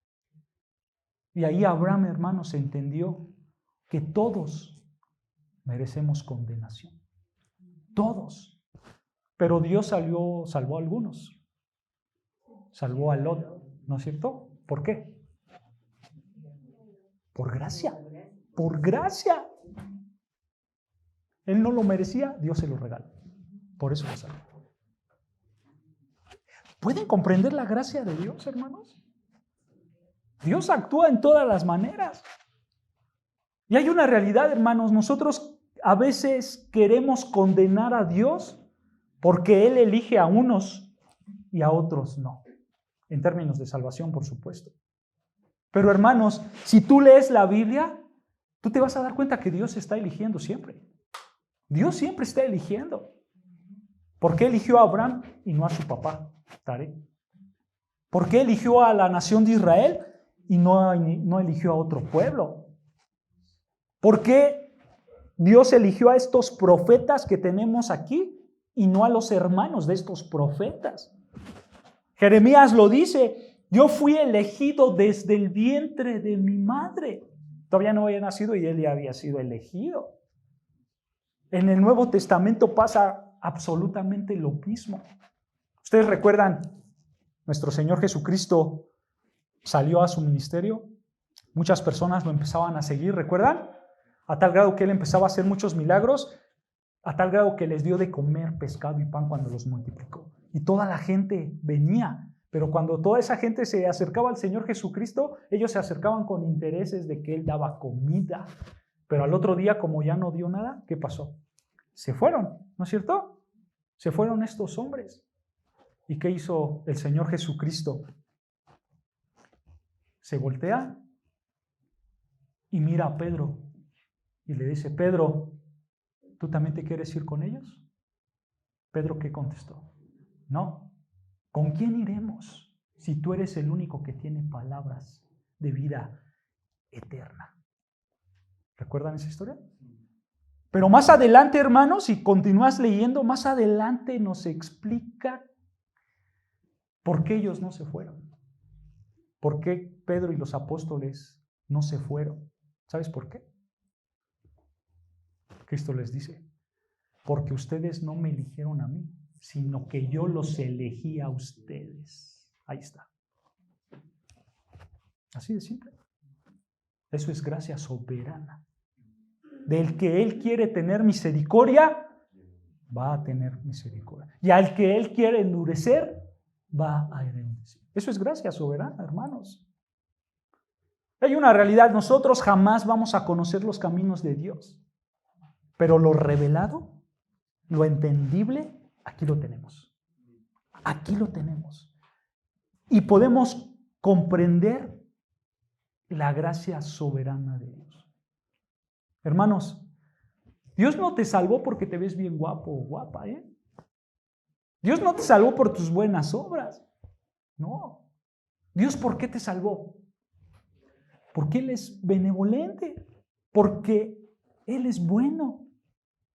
Y ahí Abraham, hermanos, entendió que todos merecemos condenación. Todos. Pero Dios salvó a algunos. Salvó a Lot, ¿no es cierto? ¿Por qué? Por gracia. Por gracia. Él no lo merecía, Dios se lo regaló. Por eso lo salvó. ¿Pueden comprender la gracia de Dios, hermanos? Dios actúa en todas las maneras. Y hay una realidad, hermanos. Nosotros a veces queremos condenar a Dios porque Él elige a unos y a otros no. En términos de salvación, por supuesto. Pero, hermanos, si tú lees la Biblia, tú te vas a dar cuenta que Dios está eligiendo siempre. Dios siempre está eligiendo. ¿Por qué eligió a Abraham y no a su papá, Taré? ¿Por qué eligió a la nación de Israel y no eligió a otro pueblo? ¿Por qué Dios eligió a estos profetas que tenemos aquí y no a los hermanos de estos profetas? Jeremías lo dice: yo fui elegido desde el vientre de mi madre. Todavía no había nacido y él ya había sido elegido. En el Nuevo Testamento pasa absolutamente lo mismo. Ustedes recuerdan, nuestro Señor Jesucristo salió a su ministerio. Muchas personas lo empezaban a seguir, ¿recuerdan? A tal grado que él empezaba a hacer muchos milagros, a tal grado que les dio de comer pescado y pan cuando los multiplicó. Y toda la gente venía, pero cuando toda esa gente se acercaba al Señor Jesucristo, ellos se acercaban con intereses de que Él daba comida. Pero al otro día, como ya no dio nada, ¿qué pasó? Se fueron, ¿no es cierto? Se fueron estos hombres. ¿Y qué hizo el Señor Jesucristo? Se voltea y mira a Pedro y le dice: Pedro, ¿tú también te quieres ir con ellos? Pedro, ¿qué contestó? No. ¿Con quién iremos si tú eres el único que tiene palabras de vida eterna? ¿Recuerdan esa historia? Pero más adelante, hermanos, si continúas leyendo, más adelante nos explica por qué ellos no se fueron. ¿Por qué Pedro y los apóstoles no se fueron? ¿Sabes por qué? Cristo les dice: porque ustedes no me eligieron a mí, sino que yo los elegí a ustedes. Ahí está. Así de simple. Eso es gracia soberana. Del que Él quiere tener misericordia, va a tener misericordia. Y al que Él quiere endurecer, va a endurecer. Eso es gracia soberana, hermanos. Hay una realidad: nosotros jamás vamos a conocer los caminos de Dios. Pero lo revelado, lo entendible, aquí lo tenemos. Aquí lo tenemos. Y podemos comprender la gracia soberana de Dios. Hermanos, Dios no te salvó porque te ves bien guapo o guapa, ¿eh? Dios no te salvó por tus buenas obras. No. Dios, ¿por qué te salvó? Porque Él es benevolente, porque Él es bueno,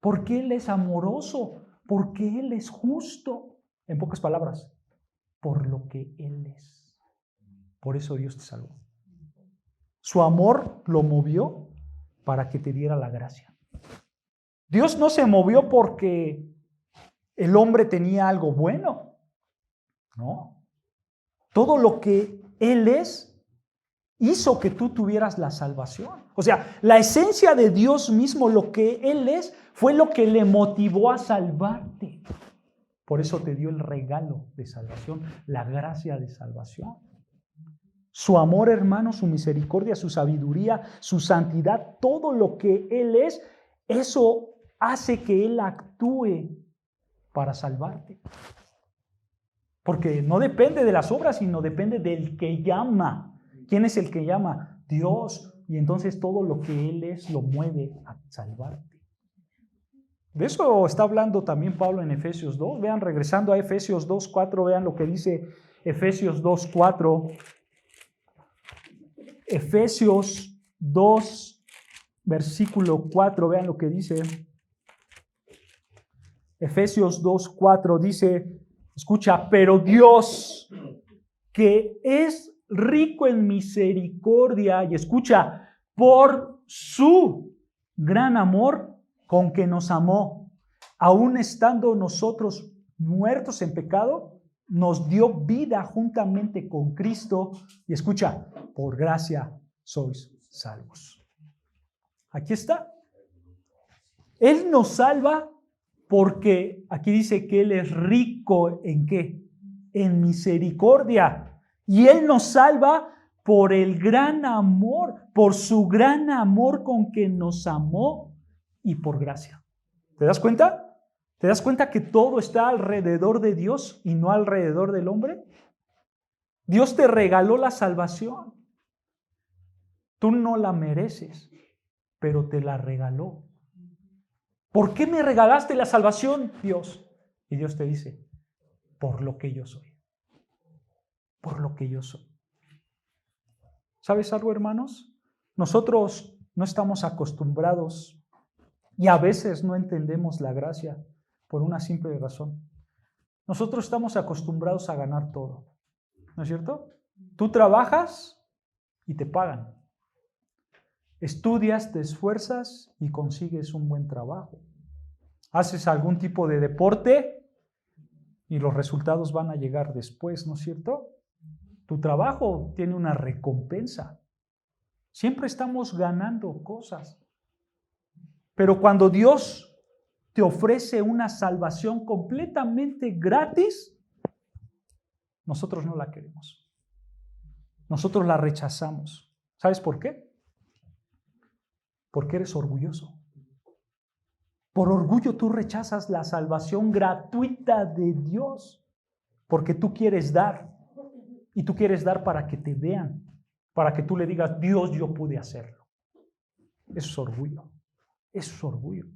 porque Él es amoroso, porque Él es justo. En pocas palabras, por lo que Él es. Por eso Dios te salvó. Su amor lo movió para que te diera la gracia. Dios no se movió porque el hombre tenía algo bueno. No. Todo lo que Él es hizo que tú tuvieras la salvación. O sea, la esencia de Dios mismo, lo que Él es, fue lo que le motivó a salvarte. Por eso te dio el regalo de salvación, la gracia de salvación. Su amor, hermano, su misericordia, su sabiduría, su santidad, todo lo que Él es, eso hace que Él actúe para salvarte. Porque no depende de las obras, sino depende del que llama. ¿Quién es el que llama? Dios. Y entonces todo lo que Él es lo mueve a salvarte. De eso está hablando también Pablo en Efesios 2. Vean, regresando a Efesios 2:4, vean lo que dice Efesios 2:4. Efesios 2, versículo 4, vean lo que dice. Efesios 2:4 dice, escucha: pero Dios, que es rico en misericordia, y escucha, por su gran amor con que nos amó, aun estando nosotros muertos en pecado, nos dio vida juntamente con Cristo, y escucha, por gracia sois salvos. Aquí está. Él nos salva porque aquí dice que Él es rico ¿en qué? En misericordia. Y Él nos salva por el gran amor, por su gran amor con que nos amó y por gracia. ¿Te das cuenta? ¿Te das cuenta que todo está alrededor de Dios y no alrededor del hombre? Dios te regaló la salvación. Tú no la mereces, pero te la regaló. ¿Por qué me regalaste la salvación, Dios? Y Dios te dice, por lo que yo soy. Por lo que yo soy. ¿Sabes algo, hermanos? Nosotros no estamos acostumbrados y a veces no entendemos la gracia por una simple razón. Nosotros estamos acostumbrados a ganar todo, ¿no es cierto? Tú trabajas y te pagan. Estudias, te esfuerzas y consigues un buen trabajo. Haces algún tipo de deporte y los resultados van a llegar después, ¿no es cierto? Tu trabajo tiene una recompensa. Siempre estamos ganando cosas. Pero cuando Dios te ofrece una salvación completamente gratis, nosotros no la queremos. Nosotros la rechazamos. ¿Sabes por qué? Porque eres orgulloso. Por orgullo tú rechazas la salvación gratuita de Dios, porque tú quieres dar, y tú quieres dar para que te vean, para que tú le digas, Dios, yo pude hacerlo. Eso es orgullo, eso es orgullo.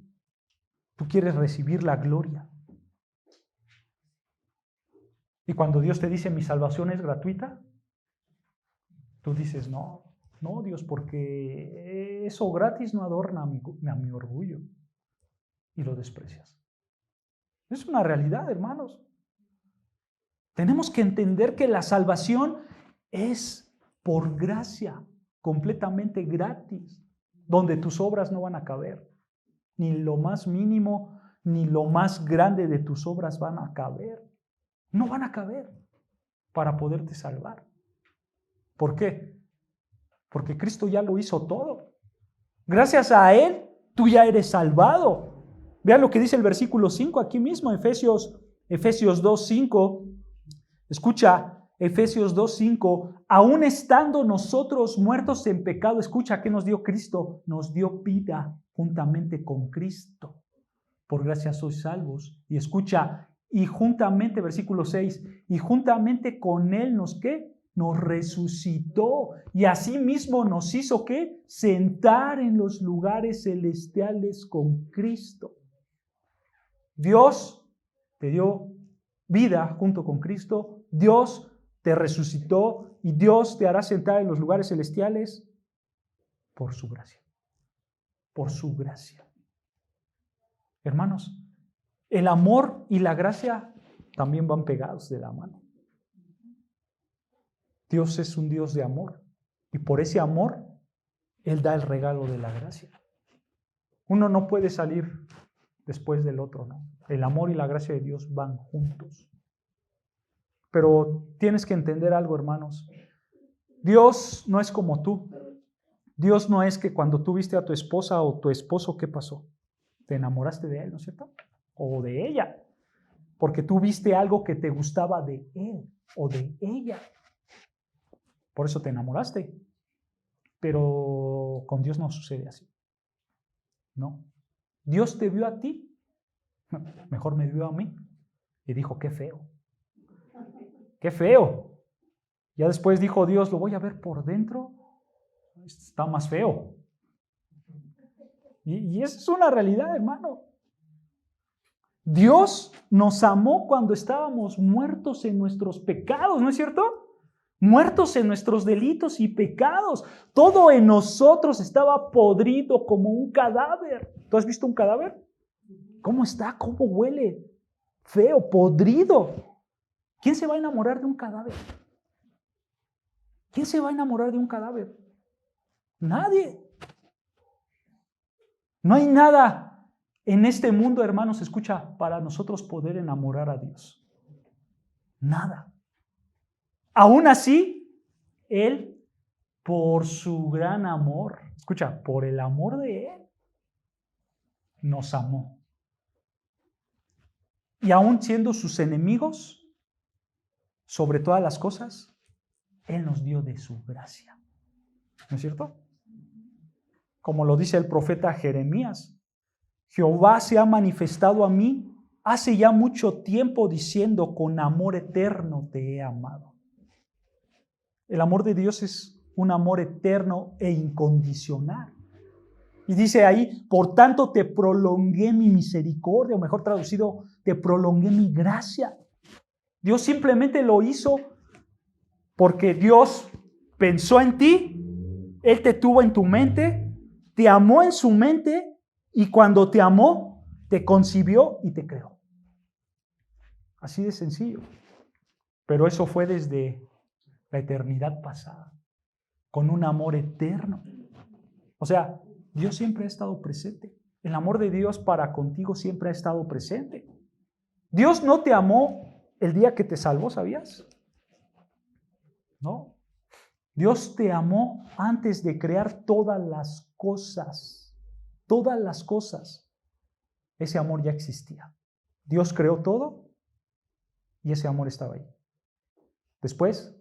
Tú quieres recibir la gloria. Y cuando Dios te dice, mi salvación es gratuita, tú dices, no, Dios, porque eso gratis no adorna a mi orgullo. Y lo desprecias. Es una realidad, hermanos. Tenemos que entender que la salvación es por gracia, completamente gratis, donde tus obras no van a caber. Ni lo más mínimo, ni lo más grande de tus obras van a caber. No van a caber para poderte salvar. ¿Por qué? Porque Cristo ya lo hizo todo. Gracias a Él, tú ya eres salvado. Vean lo que dice el versículo 5 aquí mismo, Efesios 2:5. Escucha, Efesios 2:5. Aún estando nosotros muertos en pecado, escucha, ¿qué nos dio Cristo? Nos dio vida juntamente con Cristo. Por gracia sois salvos. Y escucha, y juntamente, versículo 6, y juntamente con Él nos, ¿qué? Nos resucitó y asimismo nos hizo, ¿qué? Sentar en los lugares celestiales con Cristo. Dios te dio vida junto con Cristo, Dios te resucitó y Dios te hará sentar en los lugares celestiales por su gracia. Por su gracia. Hermanos, el amor y la gracia también van pegados de la mano. Dios es un Dios de amor y por ese amor Él da el regalo de la gracia. Uno no puede salir después del otro, ¿no? El amor y la gracia de Dios van juntos. Pero tienes que entender algo, hermanos. Dios no es como tú. Dios no es que cuando tú viste a tu esposa o tu esposo, ¿qué pasó? Te enamoraste de él, ¿no es cierto? O de ella. Porque tú viste algo que te gustaba de él o de ella. Por eso te enamoraste. Pero con Dios no sucede así. No. Dios te vio a ti. Mejor me vio a mí. Y dijo, qué feo. Qué feo. Ya después dijo Dios, lo voy a ver por dentro. Está más feo. Y esa es una realidad, hermano. Dios nos amó cuando estábamos muertos en nuestros pecados, ¿no es cierto? Muertos en nuestros delitos y pecados. Todo en nosotros estaba podrido como un cadáver. ¿Tú has visto un cadáver? ¿Cómo está? ¿Cómo huele? Feo, podrido. ¿Quién se va a enamorar de un cadáver? ¿Quién se va a enamorar de un cadáver? Nadie. No hay nada en este mundo, hermanos, escucha, para nosotros poder enamorar a Dios. Nada. Aún así, Él, por su gran amor, escucha, por el amor de Él, nos amó. Y aún siendo sus enemigos, sobre todas las cosas, Él nos dio de su gracia. ¿No es cierto? Como lo dice el profeta Jeremías, Jehová se ha manifestado a mí hace ya mucho tiempo diciendo, con amor eterno te he amado. El amor de Dios es un amor eterno e incondicional. Y dice ahí, por tanto te prolongué mi misericordia, o mejor traducido, te prolongué mi gracia. Dios simplemente lo hizo porque Dios pensó en ti, Él te tuvo en tu mente, te amó en su mente, y cuando te amó, te concibió y te creó. Así de sencillo. Pero eso fue desde la eternidad pasada, con un amor eterno. O sea, Dios siempre ha estado presente. El amor de Dios para contigo siempre ha estado presente. Dios no te amó el día que te salvó, ¿sabías? No. Dios te amó antes de crear todas las cosas. Todas las cosas. Ese amor ya existía. Dios creó todo y ese amor estaba ahí. Después,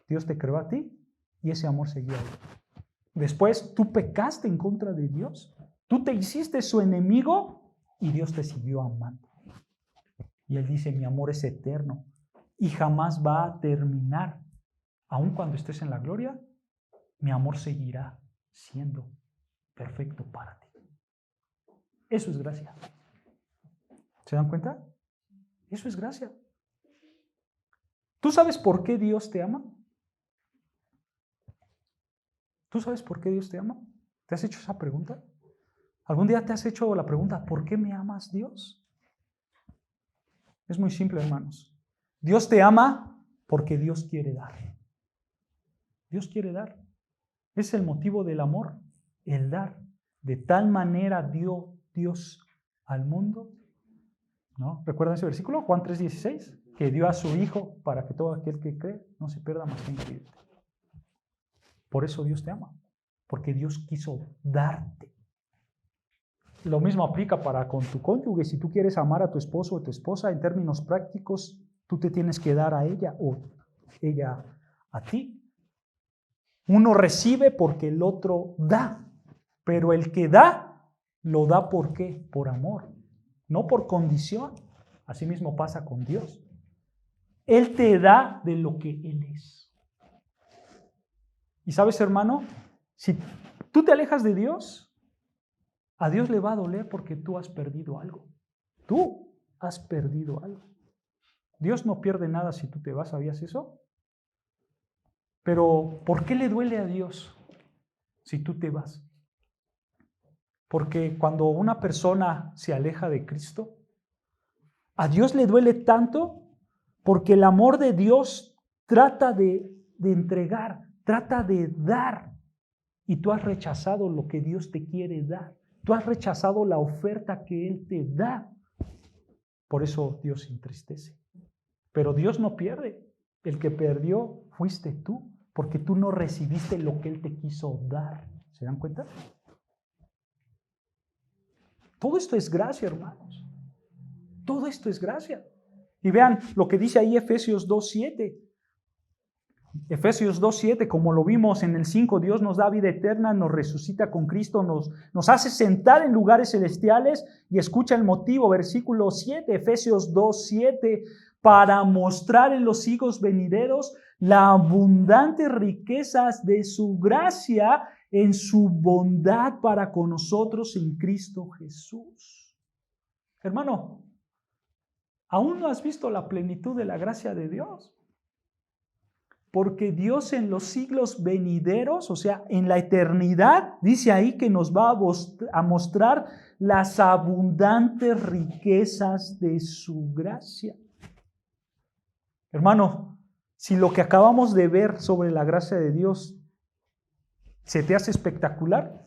Dios te creó a ti y ese amor seguía ahí. Después, tú pecaste en contra de Dios. Tú te hiciste su enemigo y Dios te siguió amando. Y Él dice, mi amor es eterno y jamás va a terminar. Aun cuando estés en la gloria, mi amor seguirá siendo perfecto para ti. Eso es gracia. ¿Se dan cuenta? Eso es gracia. ¿Tú sabes por qué Dios te ama? ¿Tú sabes por qué Dios te ama? ¿Te has hecho esa pregunta? ¿Algún día te has hecho la pregunta, ¿por qué me amas, Dios? Es muy simple, hermanos. Dios te ama porque Dios quiere dar. Dios quiere dar. Es el motivo del amor, el dar. De tal manera dio Dios al mundo, ¿no? ¿Recuerdan ese versículo? Juan 3:16, que dio a su Hijo para que todo aquel que cree no se pierda, más que viva. Por eso Dios te ama, porque Dios quiso darte. Lo mismo aplica para con tu cónyuge. Si tú quieres amar a tu esposo o a tu esposa, en términos prácticos, tú te tienes que dar a ella o ella a ti. Uno recibe porque el otro da, pero el que da, lo da ¿por qué? Por amor, no por condición. Así mismo pasa con Dios. Él te da de lo que Él es. Y sabes, hermano, si tú te alejas de Dios, a Dios le va a doler porque tú has perdido algo. Tú has perdido algo. Dios no pierde nada si tú te vas, ¿sabías eso? Pero ¿por qué le duele a Dios si tú te vas? Porque cuando una persona se aleja de Cristo, a Dios le duele tanto porque el amor de Dios trata de entregar, trata de dar. Y tú has rechazado lo que Dios te quiere dar. Tú has rechazado la oferta que Él te da. Por eso Dios se entristece. Pero Dios no pierde. El que perdió fuiste tú, porque tú no recibiste lo que Él te quiso dar. ¿Se dan cuenta? Todo esto es gracia, hermanos. Todo esto es gracia. Y vean lo que dice ahí Efesios 2:7. Efesios 2:7, como lo vimos en el 5, Dios nos da vida eterna, nos resucita con Cristo, nos hace sentar en lugares celestiales. Y escucha el motivo, versículo 7, Efesios 2:7, para mostrar en los siglos venideros las abundantes riquezas de su gracia en su bondad para con nosotros en Cristo Jesús. Hermano, ¿aún no has visto la plenitud de la gracia de Dios? Porque Dios en los siglos venideros, o sea, en la eternidad, dice ahí que nos va a mostrar las abundantes riquezas de su gracia. Hermano, si lo que acabamos de ver sobre la gracia de Dios se te hace espectacular,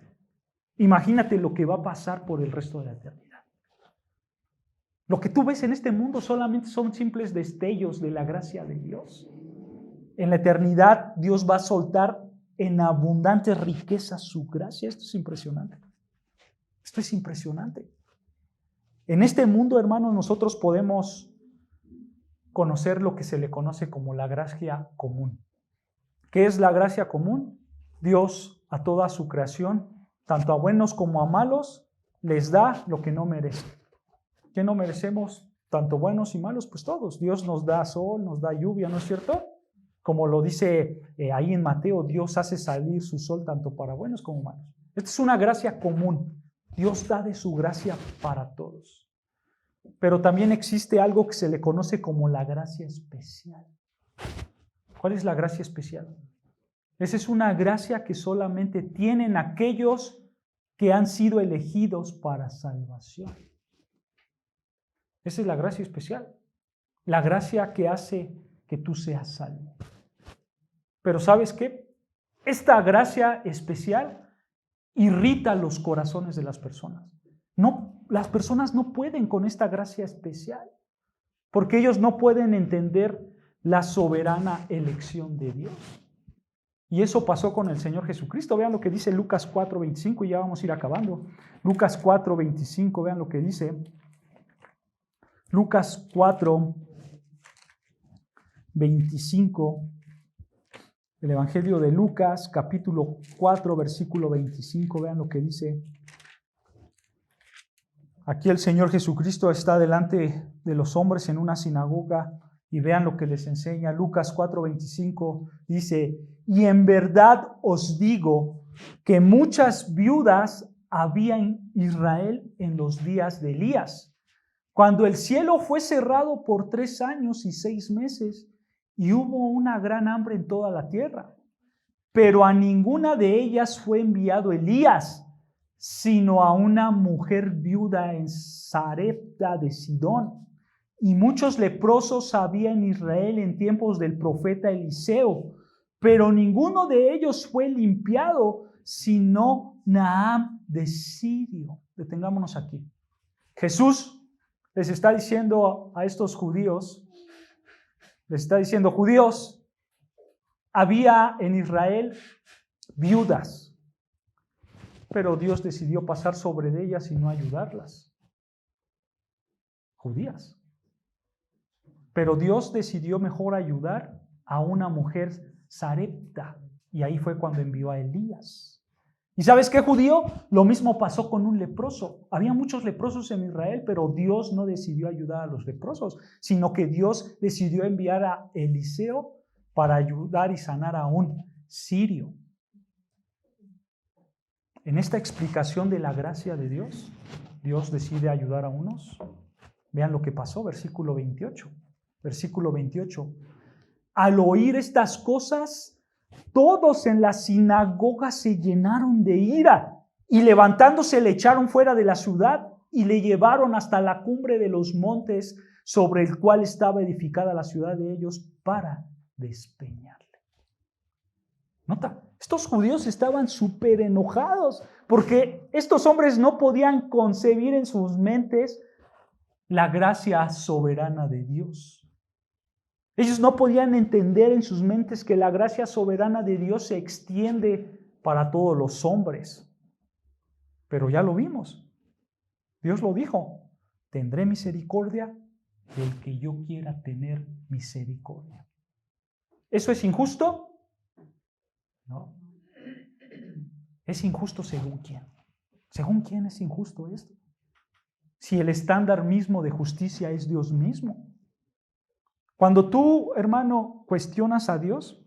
imagínate lo que va a pasar por el resto de la eternidad. Lo que tú ves en este mundo solamente son simples destellos de la gracia de Dios. En la eternidad Dios va a soltar en abundantes riquezas su gracia. Esto es impresionante. Esto es impresionante. En este mundo, hermanos, nosotros podemos conocer lo que se le conoce como la gracia común. ¿Qué es la gracia común? Dios a toda su creación, tanto a buenos como a malos, les da lo que no merecen. ¿Qué no merecemos? Tanto buenos y malos, pues todos. Dios nos da sol, nos da lluvia, ¿no es cierto? Como lo dice ahí en Mateo, Dios hace salir su sol tanto para buenos como malos. Esta es una gracia común. Dios da de su gracia para todos. Pero también existe algo que se le conoce como la gracia especial. ¿Cuál es la gracia especial? Esa es una gracia que solamente tienen aquellos que han sido elegidos para salvación. Esa es la gracia especial. La gracia que hace que tú seas salvo. Pero ¿sabes qué? Esta gracia especial irrita los corazones de las personas. No, las personas no pueden con esta gracia especial, porque ellos no pueden entender la soberana elección de Dios. Y eso pasó con el Señor Jesucristo. Vean lo que dice Lucas 4:25 y ya vamos a ir acabando. Lucas 4:25, vean lo que dice. Lucas 4:25. El Evangelio de Lucas, capítulo 4, versículo 25. Vean lo que dice. Aquí el Señor Jesucristo está delante de los hombres en una sinagoga y vean lo que les enseña. Lucas 4:25 dice: y en verdad os digo que muchas viudas había en Israel en los días de Elías, cuando el cielo fue cerrado por 3 años y 6 meses y hubo una gran hambre en toda la tierra. Pero a ninguna de ellas fue enviado Elías, sino a una mujer viuda en Sarepta de Sidón. Y muchos leprosos había en Israel en tiempos del profeta Eliseo, pero ninguno de ellos fue limpiado, sino Naamán de Sirio. Detengámonos aquí. Jesús les está diciendo a estos judíos, les está diciendo: judíos, había en Israel viudas, pero Dios decidió pasar sobre ellas y no ayudarlas. Judías. Pero Dios decidió mejor ayudar a una mujer Sarepta, y ahí fue cuando envió a Elías. ¿Y sabes qué, judío? Lo mismo pasó con un leproso. Había muchos leprosos en Israel, pero Dios no decidió ayudar a los leprosos, sino que Dios decidió enviar a Eliseo para ayudar y sanar a un sirio. En esta explicación de la gracia de Dios, Dios decide ayudar a unos. Vean lo que pasó, versículo 28. Versículo 28. Al oír estas cosas, todos en la sinagoga se llenaron de ira y levantándose le echaron fuera de la ciudad y le llevaron hasta la cumbre de los montes sobre el cual estaba edificada la ciudad de ellos para despeñarle. Nota, estos judíos estaban súper enojados porque estos hombres no podían concebir en sus mentes la gracia soberana de Dios. Ellos no podían entender en sus mentes que la gracia soberana de Dios se extiende para todos los hombres. Pero ya lo vimos. Dios lo dijo: tendré misericordia del que yo quiera tener misericordia. ¿Eso es injusto? No. ¿Es injusto según quién? ¿Según quién es injusto esto? Si el estándar mismo de justicia es Dios mismo. Cuando tú, hermano, cuestionas a Dios,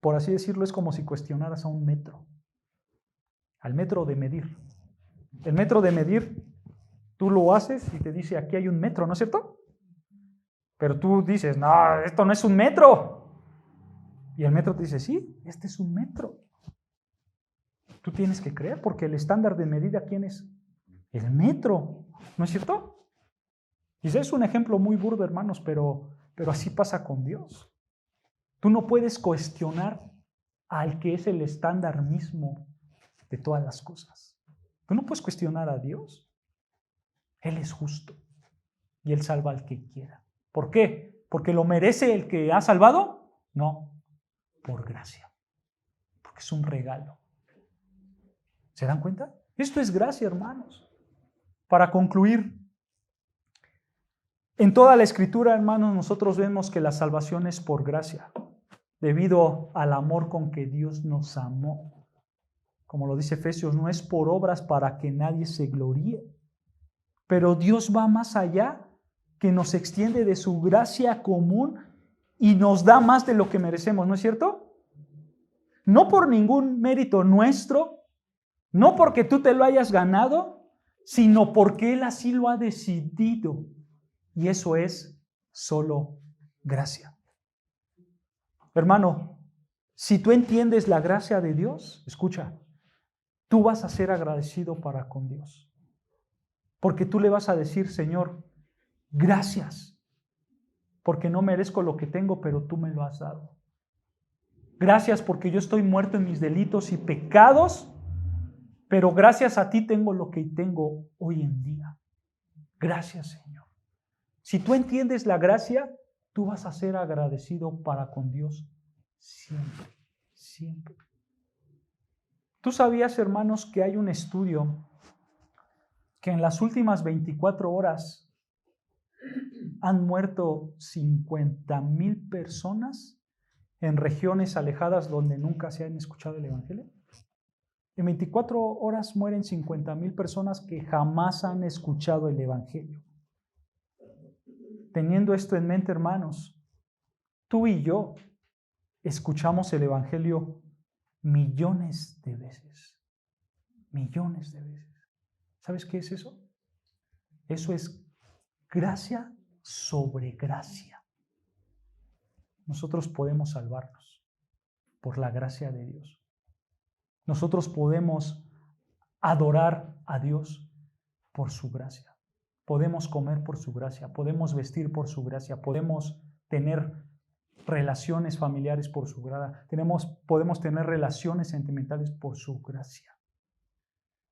por así decirlo, es como si cuestionaras a un metro. Al metro de medir. El metro de medir, tú lo haces y te dice: aquí hay un metro, ¿no es cierto? Pero tú dices: no, esto no es un metro. Y el metro te dice: sí, este es un metro. Tú tienes que creer, porque el estándar de medida, ¿quién es? El metro, ¿no es cierto? Quizás es un ejemplo muy burdo, hermanos, pero así pasa con Dios. Tú no puedes cuestionar al que es el estándar mismo de todas las cosas. Tú no puedes cuestionar a Dios. Él es justo y Él salva al que quiera. ¿Por qué? ¿Porque lo merece el que ha salvado? No, por gracia. Porque es un regalo. ¿Se dan cuenta? Esto es gracia, hermanos. Para concluir, en toda la Escritura, hermanos, nosotros vemos que la salvación es por gracia, debido al amor con que Dios nos amó. Como lo dice Efesios, no es por obras para que nadie se gloríe. Pero Dios va más allá, que nos extiende de su gracia común y nos da más de lo que merecemos, ¿no es cierto? No por ningún mérito nuestro, No porque tú te lo hayas ganado, sino porque Él así lo ha decidido. Y eso es solo gracia. Hermano, si tú entiendes la gracia de Dios, escucha, tú vas a ser agradecido para con Dios. Porque tú le vas a decir, Señor, gracias, porque no merezco lo que tengo, pero tú me lo has dado. Gracias porque yo estoy muerto en mis delitos y pecados, pero gracias a ti tengo lo que tengo hoy en día. Gracias, Señor. Si tú entiendes la gracia, tú vas a ser agradecido para con Dios siempre, siempre. ¿Tú sabías, hermanos, que hay un estudio que en las últimas 24 horas han muerto 50,000 personas en regiones alejadas donde nunca se han escuchado el Evangelio? En 24 horas mueren 50,000 personas que jamás han escuchado el Evangelio. Teniendo esto en mente, hermanos, tú y yo escuchamos el Evangelio millones de veces. Millones de veces. ¿Sabes qué es eso? Eso es gracia sobre gracia. Nosotros podemos salvarnos por la gracia de Dios. Nosotros podemos adorar a Dios por su gracia. Podemos comer por su gracia, podemos vestir por su gracia, podemos tener relaciones familiares por su gracia, podemos tener relaciones sentimentales por su gracia.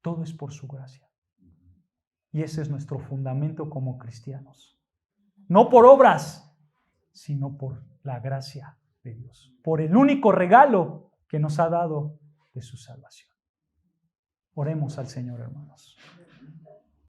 Todo es por su gracia. Y ese es nuestro fundamento como cristianos. No por obras, sino por la gracia de Dios, por el único regalo que nos ha dado de su salvación. Oremos al Señor, hermanos.